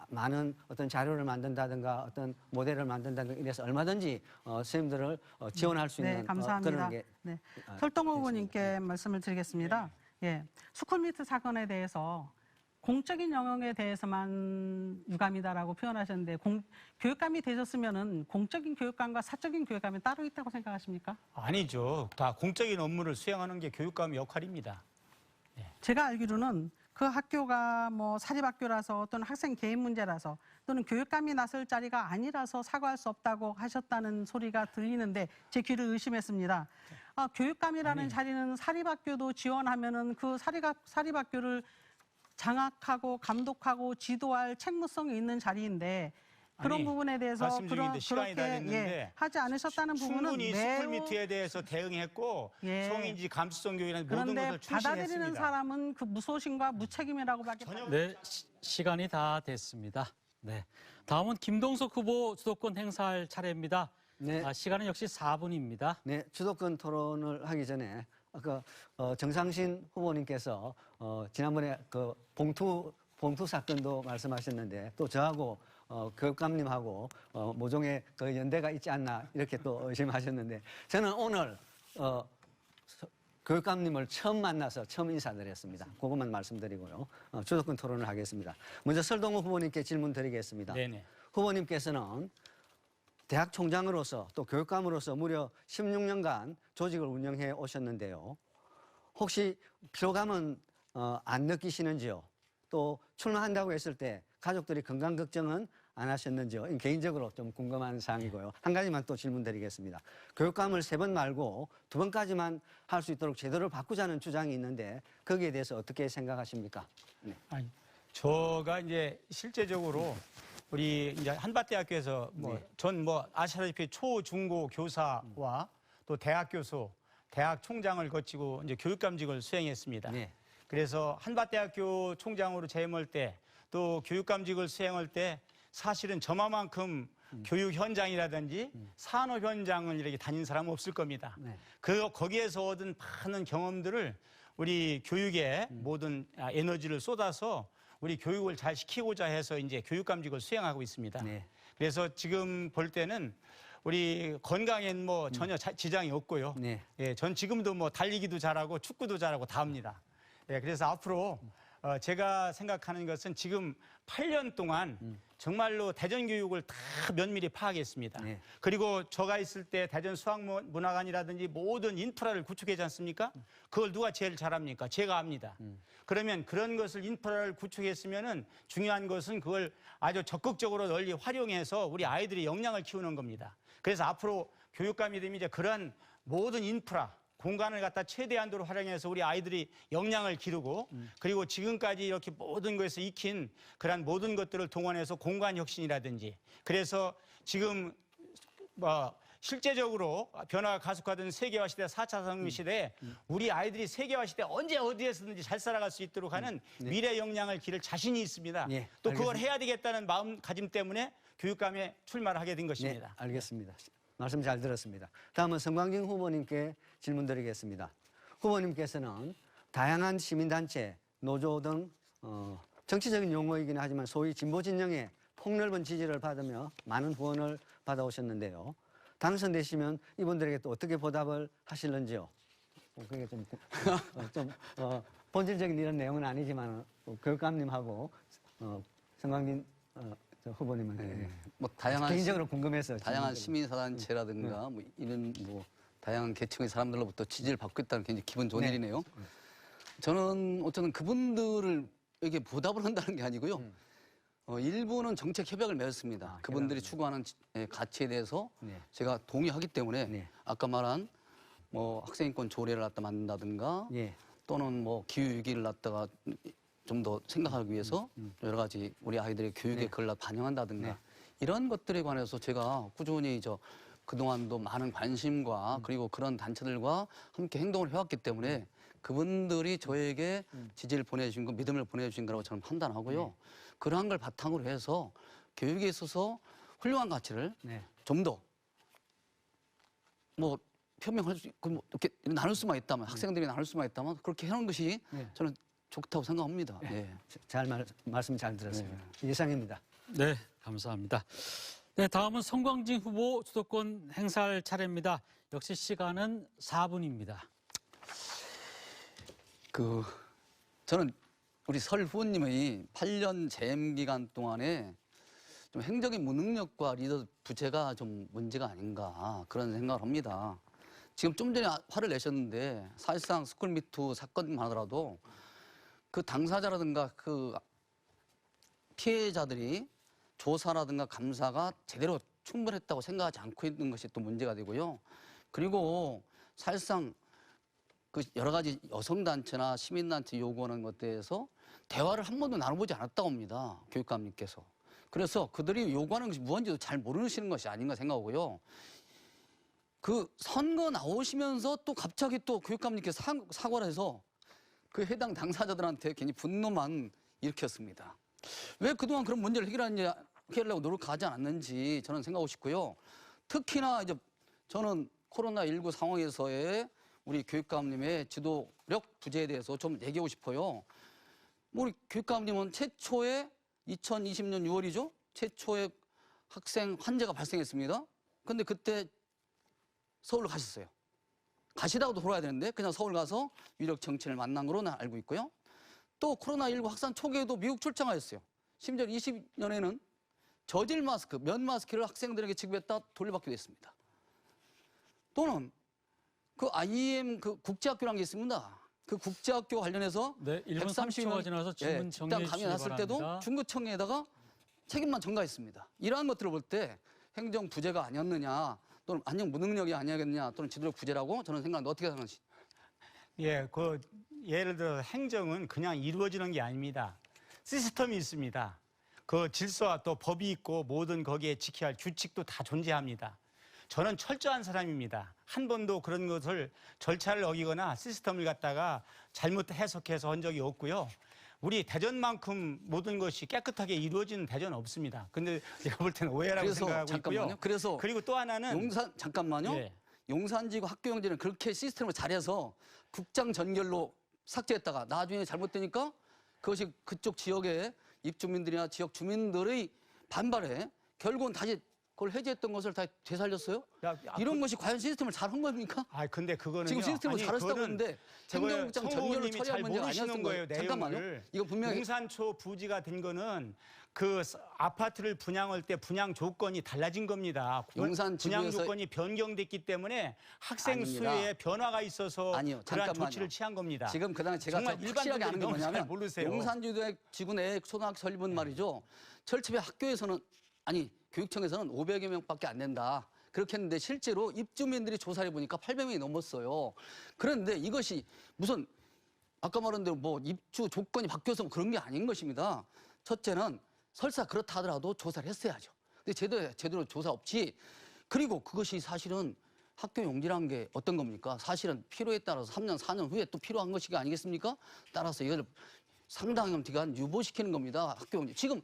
많은 어떤 자료를 만든다든가 어떤 모델을 만든다든가 이래서 얼마든지 선생님들을 지원할 수 있는 감사합니다. 그런 게 네. 설동호 후보님께 말씀을 드리겠습니다. 예, 스쿨미트 사건에 대해서 공적인 영역에 대해서만 유감이다라고 표현하셨는데 교육감이 되셨으면은 공적인 교육감과 사적인 교육감이 따로 있다고 생각하십니까? 아니죠. 다 공적인 업무를 수행하는 게 교육감의 역할입니다. 제가 알기로는 그 학교가 뭐 사립학교라서 또는 학생 개인 문제라서 또는 교육감이 나설 자리가 아니라서 사과할 수 없다고 하셨다는 소리가 들리는데 제 귀를 의심했습니다. 교육감이라는 자리는 사립학교도 지원하면은 그 사립학교를 장악하고 감독하고 지도할 책무성이 있는 자리인데 그런 부분에 대해서 말씀 중인데 시간이 다 됐는데 하지 않으셨다는 부분은 충분히 매우 스쿨미트에 대해서 대응했고 성인지 감수성 교육이라는 모든 그런데 것을 출신했습니다. 받아들이는 사람은 그 무소신과 무책임이라고밖에 네, 시간이 다 됐습니다. 네, 다음은 김동석 후보 주도권 행사할 차례입니다. 네. 시간은 역시 4분입니다. 네, 주도권 토론을 하기 전에 아까 정상신 후보님께서 지난번에 그 봉투 사건도 말씀하셨는데 또 저하고 교육감님하고 모종의 그 연대가 있지 않나 이렇게 또 의심하셨는데 저는 오늘 교육감님을 처음 만나서 처음 인사드렸습니다. 그것만 말씀드리고요. 주도권 토론을 하겠습니다. 먼저 설동호 후보님께 질문 드리겠습니다. 네네. 후보님께서는 대학 총장으로서 또 교육감으로서 무려 16년간 조직을 운영해 오셨는데요. 혹시 피로감은 안 느끼시는지요? 또 출마한다고 했을 때 가족들이 건강 걱정은 안 하셨는지요? 개인적으로 좀 궁금한 사항이고요. 한 가지만 또 질문 드리겠습니다. 교육감을 3번 말고 2번까지만 할 수 있도록 제도를 바꾸자는 주장이 있는데 거기에 대해서 어떻게 생각하십니까? 네. 아니, 제가 이제 실제적으로 우리 이제 한밭대학교에서 전 아시다시피 초, 중고 교사와 또 대학 교수, 대학 총장을 거치고 이제 교육감직을 수행했습니다. 네. 그래서 한밭대학교 총장으로 재임할 때 또 교육감직을 수행할 때 사실은 저만큼 교육 현장이라든지 산업 현장을 이렇게 다닌 사람은 없을 겁니다. 네. 거기에서 얻은 많은 경험들을 우리 교육에 모든 에너지를 쏟아서 우리 교육을 잘 시키고자 해서 이제 교육감직을 수행하고 있습니다. 네. 그래서 지금 볼 때는 우리 건강엔 전혀 지장이 없고요. 네. 예, 전 지금도 달리기도 잘하고 축구도 잘하고 다 합니다. 예, 그래서 앞으로 제가 생각하는 것은 지금 8년 동안 정말로 대전 교육을 다 면밀히 파악했습니다. 네. 그리고 저가 있을 때 대전 수학문화관이라든지 모든 인프라를 구축하지 않습니까? 그걸 누가 제일 잘합니까? 제가 합니다. 그러면 그런 것을 인프라를 구축했으면은 중요한 것은 그걸 아주 적극적으로 널리 활용해서 우리 아이들이 역량을 키우는 겁니다. 그래서 앞으로 교육감이 되면 이제 그러한 모든 인프라 공간을 갖다 최대한도로 활용해서 우리 아이들이 역량을 기르고 그리고 지금까지 이렇게 모든 것에서 익힌 그런 모든 것들을 동원해서 공간 혁신이라든지 그래서 지금 실제적으로 변화가 가속화된 세계화 시대, 4차 산업 시대에 우리 아이들이 세계화 시대 언제 어디에서든지 잘 살아갈 수 있도록 하는 미래 역량을 기를 자신이 있습니다. 예, 또 그걸 해야 되겠다는 마음가짐 때문에 교육감에 출마를 하게 된 것입니다. 네, 알겠습니다. 말씀 잘 들었습니다. 다음은 성광진 후보님께 질문드리겠습니다. 후보님께서는 다양한 시민단체, 노조 등 정치적인 용어이긴 하지만 소위 진보 진영의 폭넓은 지지를 받으며 많은 후원을 받아오셨는데요. 당선되시면 이분들에게 또 어떻게 보답을 하실는지요? 그게 본질적인 이런 내용은 아니지만 교육감님하고 성광진 후보님은 네. 뭐 다양한 개인적으로 궁금해서 다양한 시민사단체라든가 뭐 이런 뭐 다양한 계층의 사람들로부터 지지를 받고 있다는 게 굉장히 기분 좋은 일이네요. 저는 어쨌든 그분들에게 보답을 한다는 게 아니고요. 일부는 정책 협약을 맺었습니다. 그분들이 추구하는 가치에 대해서 제가 동의하기 때문에 아까 말한 뭐 학생인권 조례를 갖다 만든다든가 또는 뭐 기후위기를 갖다가 좀 더 생각하기 위해서 여러 가지 우리 아이들의 교육에 그걸 반영한다든가 이런 것들에 관해서 제가 꾸준히 그동안도 많은 관심과 그리고 그런 단체들과 함께 행동을 해왔기 때문에 그분들이 저에게 지지를 보내주신 거, 믿음을 보내주신 거라고 저는 판단하고요. 그러한 걸 바탕으로 해서 교육에 있어서 훌륭한 가치를 좀 더 뭐 표명할 수 있고 뭐 이렇게 나눌 수만 있다면 학생들이 나눌 수만 있다면 그렇게 해놓은 것이 저는 좋다고 생각합니다. 말씀 잘 들었습니다. 이상입니다. 네, 감사합니다. 네, 다음은 성광진 후보 주도권 행사할 차례입니다. 역시 시간은 4분입니다. 저는 우리 설 후보님의 8년 재임 기간 동안에 좀 행정의 무능력과 리더 부재가 좀 문제가 아닌가 그런 생각을 합니다. 지금 좀 전에 화를 내셨는데 사실상 스쿨미투 사건만 하더라도 그 당사자라든가 그 피해자들이 조사라든가 감사가 제대로 충분했다고 생각하지 않고 있는 것이 또 문제가 되고요. 그리고 사실상 그 여러 가지 여성단체나 시민단체 요구하는 것에 대해서 대화를 한 번도 나눠보지 않았다고 합니다. 교육감님께서. 그래서 그들이 요구하는 것이 무언지도 잘 모르시는 것이 아닌가 생각하고요. 그 선거 나오시면서 또 갑자기 또 교육감님께서 사과를 해서 그 해당 당사자들한테 괜히 분노만 일으켰습니다. 왜 그동안 그런 문제를 해결하려고 노력하지 않았는지 저는 생각하고 싶고요. 특히나 이제 저는 코로나19 상황에서의 우리 교육감님의 지도력 부재에 대해서 좀 얘기하고 싶어요. 우리 교육감님은 최초의 2020년 6월이죠? 최초의 학생 환자가 발생했습니다. 근데 그때 서울로 가셨어요. 가시다가도 돌아야 되는데 그냥 서울 가서 유력 정치인을 만난 거로 알고 있고요. 또 코로나19 확산 초기에도 미국 출장하셨어요. 심지어 20년에는 저질 마스크, 면 마스크를 학생들에게 지급했다 돌려받기도 했습니다. 또는 그 IEM 그 국제학교라는 게 있습니다. 그 국제학교 관련해서 1분 30초가 지나서 질문 정리해 주시기 강연했을 바랍니다. 때도 중구청에다가 책임만 전가했습니다. 이러한 것들을 볼 때 행정 부재가 아니었느냐 또는 안녕 무능력이 아니었느냐 또는 지도력 부재라고 저는 생각하는데 어떻게 생각하시죠? 예를 들어 행정은 그냥 이루어지는 게 아닙니다. 시스템이 있습니다. 그 질서와 또 법이 있고 모든 거기에 지켜야 할 규칙도 다 존재합니다. 저는 철저한 사람입니다. 한 번도 그런 것을 절차를 어기거나 시스템을 갖다가 잘못 해석해서 한 적이 없고요. 우리 대전만큼 모든 것이 깨끗하게 이루어지는 대전은 없습니다. 근데 제가 볼 때는 오해라고 생각하고 있고요. 그리고 또 하나는 용산지구 학교용지는 그렇게 시스템을 잘해서 국장 전결로 삭제했다가 나중에 잘못되니까 그것이 그쪽 지역의 입주민들이나 지역 주민들의 반발에 결국은 다시 그걸 해제했던 것을 다 되살렸어요? 이런 것이 과연 시스템을 잘한 겁니까? 근데 그거는 지금 시스템을 잘했다고 했는데 행정국장 전결로 처리할 문제가 아니었던 거예요. 잠깐만요. 이거 분명히 용산초 부지가 된 거는 그 아파트를 분양할 때 분양 조건이 달라진 겁니다. 분양 조건이 변경됐기 때문에 학생 수에 변화가 있어서 그런 조치를 취한 겁니다. 지금 그다음에 제가 정말 확실하게 아는 게 뭐냐면 모르세요. 용산지구 내 초등학교 설립은 말이죠. 철집에 학교에서는 교육청에서는 500여 명밖에 안 된다. 그렇게 했는데 실제로 입주민들이 조사해 보니까 800명이 넘었어요. 그런데 이것이 무슨 아까 말한 대로 뭐 입주 조건이 바뀌어서 뭐 그런 게 아닌 것입니다. 첫째는 설사 그렇다 하더라도 조사를 했어야죠. 근데 제대로 조사 없이, 그리고 그것이 사실은 학교 용지라는 게 어떤 겁니까? 사실은 필요에 따라서 3년, 4년 후에 또 필요한 것이 아니겠습니까? 따라서 이걸 상당한 기간 유보시키는 겁니다. 학교 용지. 지금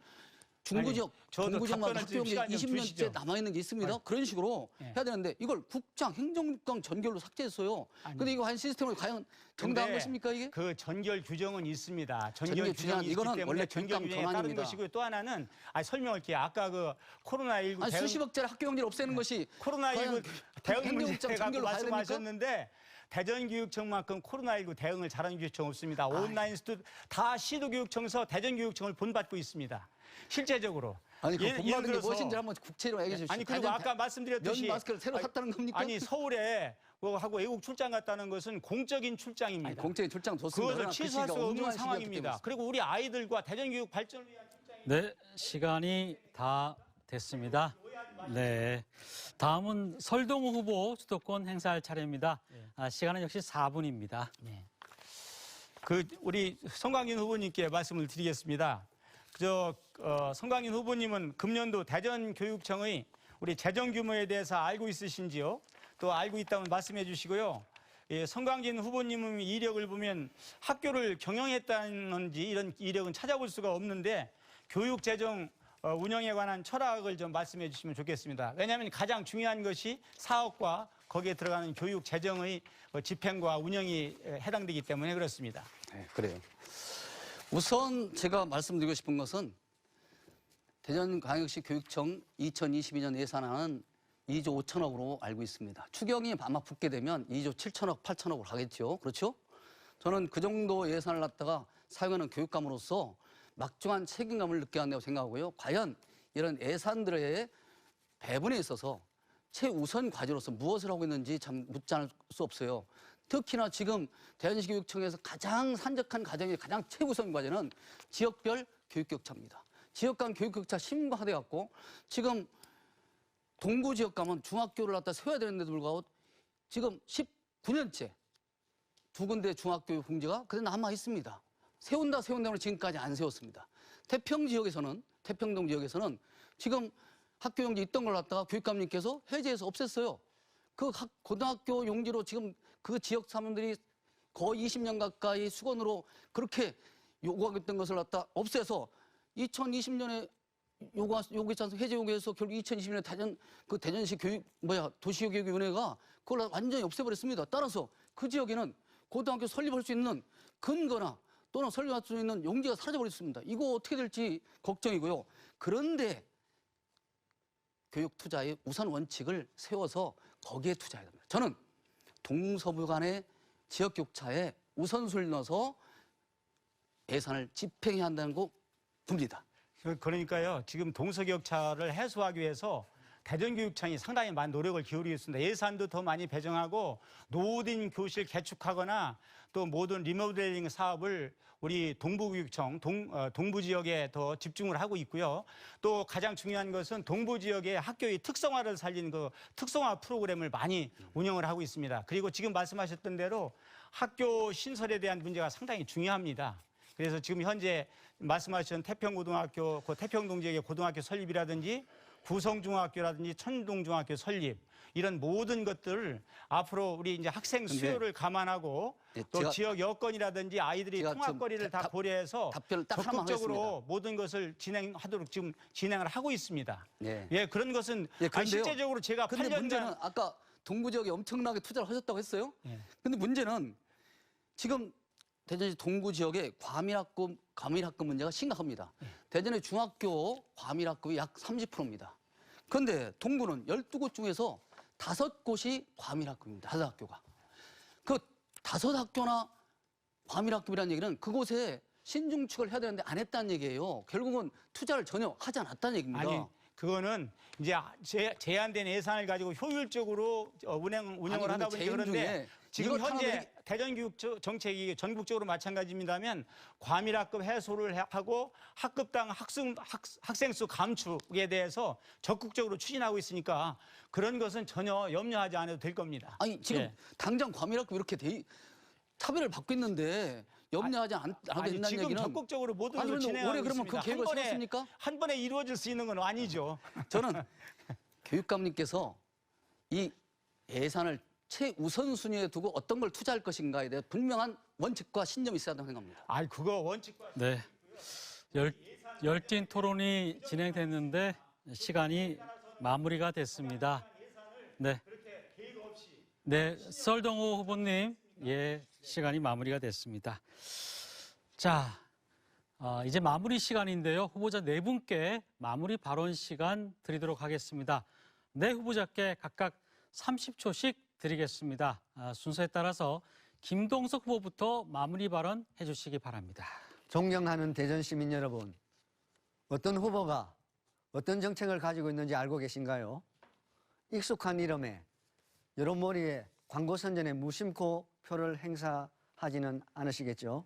중부지역, 동부지역마다 학교 용지 20년째 남아있는 게 있습니다. 그런 식으로 해야 되는데 이걸 국장, 행정국장 전결로 삭제했어요. 근데 이거 한 시스템을 과연 정당한 것입니까, 이게? 그 전결 규정은 있습니다. 전결 규정은 이거는 원래 전결 규정에 따른 것이고요. 또 하나는 설명할게요. 아까 그 코로나19 수십억짜리 학교 용지를 없애는 것이 코로나19 대응 문제에 갖고 전결로 말씀하셨는데 대전교육청만큼 코로나19 대응을 잘하는 교육청 없습니다. 온라인 스튜디오 다 시도교육청서 대전교육청을 본받고 있습니다. 실제적으로. 아니, 그 본받는 게 무엇인지 한번 구체적으로 얘기해 주시죠. 아니, 그리고 아까 말씀드렸듯이 면 마스크를 새로 샀다는 겁니까? 아니, 서울에 하고 외국 출장 갔다는 것은 공적인 출장입니다. 아니, 공적인 출장 좋습니다. 그것을 취소할 수 없는 상황입니다. 그리고 우리 아이들과 대전교육 발전을 위한 출장입니다. 네, 시간이 다 됐습니다. 네, 다음은 설동우 후보 주도권 행사할 차례입니다. 시간은 역시 4분입니다. 우리 송광인 후보님께 말씀을 드리겠습니다. 송광인 후보님은 금년도 대전교육청의 우리 재정 규모에 대해서 알고 있으신지요? 또 알고 있다면 말씀해 주시고요. 송광진 후보님은 이력을 보면 학교를 경영했다는지 이런 이력은 찾아볼 수가 없는데 교육 재정 운영에 관한 철학을 좀 말씀해 주시면 좋겠습니다. 왜냐하면 가장 중요한 것이 사업과 거기에 들어가는 교육 재정의 집행과 운영이 해당되기 때문에 그렇습니다. 네, 그래요. 우선 제가 말씀드리고 싶은 것은 대전광역시 교육청 2022년 예산안은 2조 5천억으로 알고 있습니다. 추경이 아마 붙게 되면 2조 7천억, 8천억으로 가겠죠. 그렇죠? 저는 그 정도 예산을 갖다가 사용하는 교육감으로서 막중한 책임감을 느껴야 한다고 생각하고요. 과연 이런 예산들의 배분에 있어서 최우선 과제로서 무엇을 하고 있는지 참 묻지 않을 수 없어요. 특히나 지금 대전시 교육청에서 가장 산적한 과정이 가장 최우선 과제는 지역별 교육격차입니다. 지역 간 교육격차 심각하게 갖고 지금 동부 지역 가면 중학교를 갖다 세워야 되는데도 불구하고 지금 19년째 두 군데 중학교 공지가 그래 남아 있습니다. 세운다면 지금까지 안 세웠습니다. 태평 지역에서는 태평동 지역에서는 지금 학교 용지 있던 걸 갖다가 교육감님께서 해제해서 없앴어요. 그 고등학교 용지로 지금 그 지역 사람들이 거의 20년 가까이 수건으로 그렇게 요구하겠던 것을 갖다 없애서 2020년에 요구했지 않습니까? 해제 요구해서 결국 2020년에 대전시 도시교육위원회가 그걸 완전히 없애버렸습니다. 따라서 그 지역에는 고등학교 설립할 수 있는 근거나 또는 설립할 수 있는 용지가 사라져버렸습니다. 이거 어떻게 될지 걱정이고요. 그런데 교육 투자의 우선 원칙을 세워서 거기에 투자해야 됩니다. 저는 동서부 간의 지역 격차에 우선순위를 넣어서 예산을 집행해야 한다는 거 봅니다. 그러니까요. 지금 동서격차를 해소하기 위해서 대전교육청이 상당히 많은 노력을 기울이고 있습니다. 예산도 더 많이 배정하고 노후된 교실 개축하거나 또 모든 리모델링 사업을 우리 동부교육청, 동부 지역에 더 집중을 하고 있고요. 또 가장 중요한 것은 동부 지역의 학교의 특성화를 살리는 그 특성화 프로그램을 많이 운영을 하고 있습니다. 그리고 지금 말씀하셨던 대로 학교 신설에 대한 문제가 상당히 중요합니다. 그래서 지금 현재 말씀하신 태평고등학교, 태평동 지역의 고등학교 설립이라든지 구성중학교라든지 천동중학교 설립 이런 모든 것들을 앞으로 우리 이제 학생 수요를 감안하고 또 지역 여건이라든지 아이들이 통학거리를 다 고려해서 적극적으로 모든 것을 진행하도록 지금 진행을 하고 있습니다. 예, 그런 것은 실제적으로 제가 8년간 문제는 아까 동부 지역에 엄청나게 투자를 하셨다고 했어요. 근데 문제는 지금 대전시 동부 지역의 과밀학급 문제가 심각합니다. 대전의 중학교 과밀학급이 약 30%입니다. 그런데 동부는 12곳 중에서 5곳이 과밀학급입니다. 5학교가. 그 5학교나 과밀학급이라는 얘기는 그곳에 신중축을 해야 되는데 안 했다는 얘기예요. 결국은 투자를 전혀 하지 않았다는 얘기입니다. 아니, 그거는 이제 제한된 예산을 가지고 효율적으로 운영을 하다 보니 그런데 지금 현재 대전교육 정책이 전국적으로 마찬가지입니다면 과밀학급 해소를 하고 학급당 학생 수 감축에 대해서 적극적으로 추진하고 있으니까 그런 것은 전혀 염려하지 않아도 될 겁니다. 아니 지금 당장 과밀학급 이렇게 차별을 받고 있는데 염려하지 않아도 된다는 지금 얘기는 적극적으로 모든 진행하고 올해 그러면 있습니다. 그 계획을 세웠습니까? 한 번에 이루어질 수 있는 건 아니죠. 저는 교육감님께서 이 예산을 최우선순위에 두고 어떤 걸 투자할 것인가에 대해 분명한 원칙과 신념이 있어야 한다고 생각합니다. 아, 그거 원칙과. 네. 열띤 토론이 진행됐는데 시간이 마무리가 됐습니다. 네. 네, 설동호 후보님, 예, 시간이 마무리가 됐습니다. 자, 이제 마무리 시간인데요. 후보자 네 분께 마무리 발언 시간 드리도록 하겠습니다. 네 후보자께 각각 30초씩 드리겠습니다. 순서에 따라서 김동석 후보부터 마무리 발언 해주시기 바랍니다. 존경하는 대전 시민 여러분, 어떤 후보가 어떤 정책을 가지고 있는지 알고 계신가요? 익숙한 이름에 여러 머리에 광고 선전에 무심코 표를 행사하지는 않으시겠죠?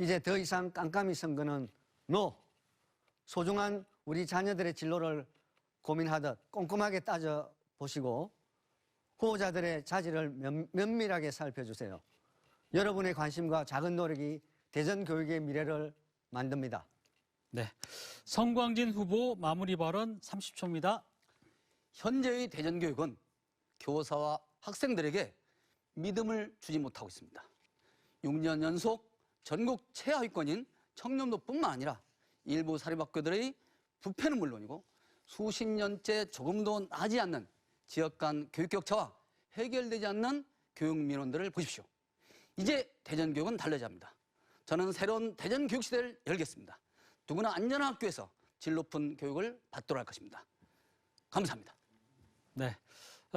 이제 더 이상 깜깜이 선거는 NO! 소중한 우리 자녀들의 진로를 고민하듯 꼼꼼하게 따져보시고 후보자들의 자질을 면밀하게 살펴주세요. 여러분의 관심과 작은 노력이 대전 교육의 미래를 만듭니다. 네, 성광진 후보 마무리 발언 30초입니다. 현재의 대전교육은 교사와 학생들에게 믿음을 주지 못하고 있습니다. 6년 연속 전국 최하위권인 청렴도뿐만 아니라 일부 사립학교들의 부패는 물론이고 수십 년째 조금도 나지 않는 지역 간 교육 격차와 해결되지 않는 교육 민원들을 보십시오. 이제 대전교육은 달라져야 합니다. 저는 새로운 대전교육 시대를 열겠습니다. 누구나 안전한 학교에서 질 높은 교육을 받도록 할 것입니다. 감사합니다. 네,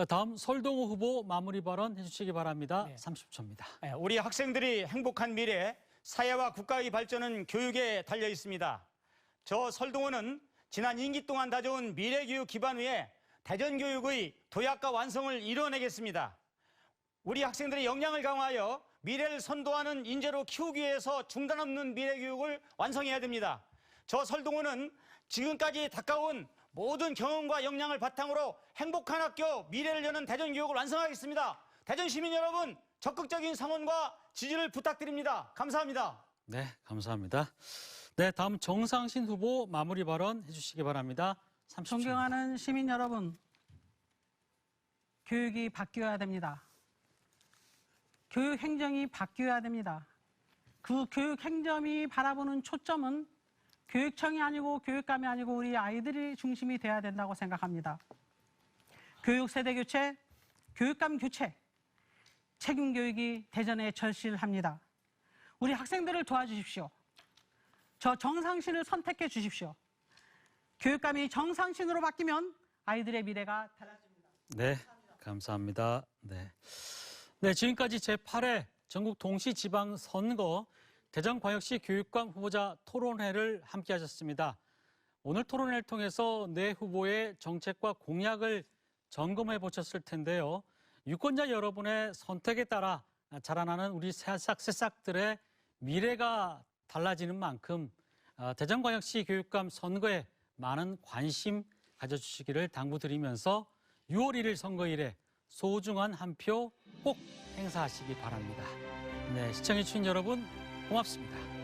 다음 설동호 후보 마무리 발언 해주시기 바랍니다. 네. 30초입니다. 네, 우리 학생들이 행복한 미래, 사회와 국가의 발전은 교육에 달려 있습니다. 저 설동호는 지난 임기 동안 다져온 미래교육 기반 위에 대전교육의 도약과 완성을 이뤄내겠습니다. 우리 학생들의 역량을 강화하여 미래를 선도하는 인재로 키우기 위해서 중단 없는 미래교육을 완성해야 됩니다. 저 설동호는 지금까지 닦아온 모든 경험과 역량을 바탕으로 행복한 학교, 미래를 여는 대전교육을 완성하겠습니다. 대전 시민 여러분, 적극적인 성원과 지지를 부탁드립니다. 감사합니다. 네, 감사합니다. 네, 다음 정상신 후보 마무리 발언 해주시기 바랍니다. 30초. 존경하는 시민 여러분, 교육이 바뀌어야 됩니다. 교육 행정이 바뀌어야 됩니다. 그 교육 행정이 바라보는 초점은 교육청이 아니고 교육감이 아니고 우리 아이들이 중심이 돼야 된다고 생각합니다. 교육 세대 교체, 교육감 교체, 책임 교육이 대전에 절실합니다. 우리 학생들을 도와주십시오. 저 정상신을 선택해 주십시오. 교육감이 정상신으로 바뀌면 아이들의 미래가 달라집니다. 네, 감사합니다. 네, 지금까지 제8회 전국 동시지방선거 대전광역시 교육감 후보자 토론회를 함께 하셨습니다. 오늘 토론회를 통해서 네 후보의 정책과 공약을 점검해 보셨을 텐데요. 유권자 여러분의 선택에 따라 자라나는 우리 새싹들의 미래가 달라지는 만큼 대전광역시 교육감 선거에 많은 관심 가져주시기를 당부드리면서 6월 1일 선거일에 소중한 한 표 꼭 행사하시기 바랍니다. 네, 시청해주신 여러분 고맙습니다.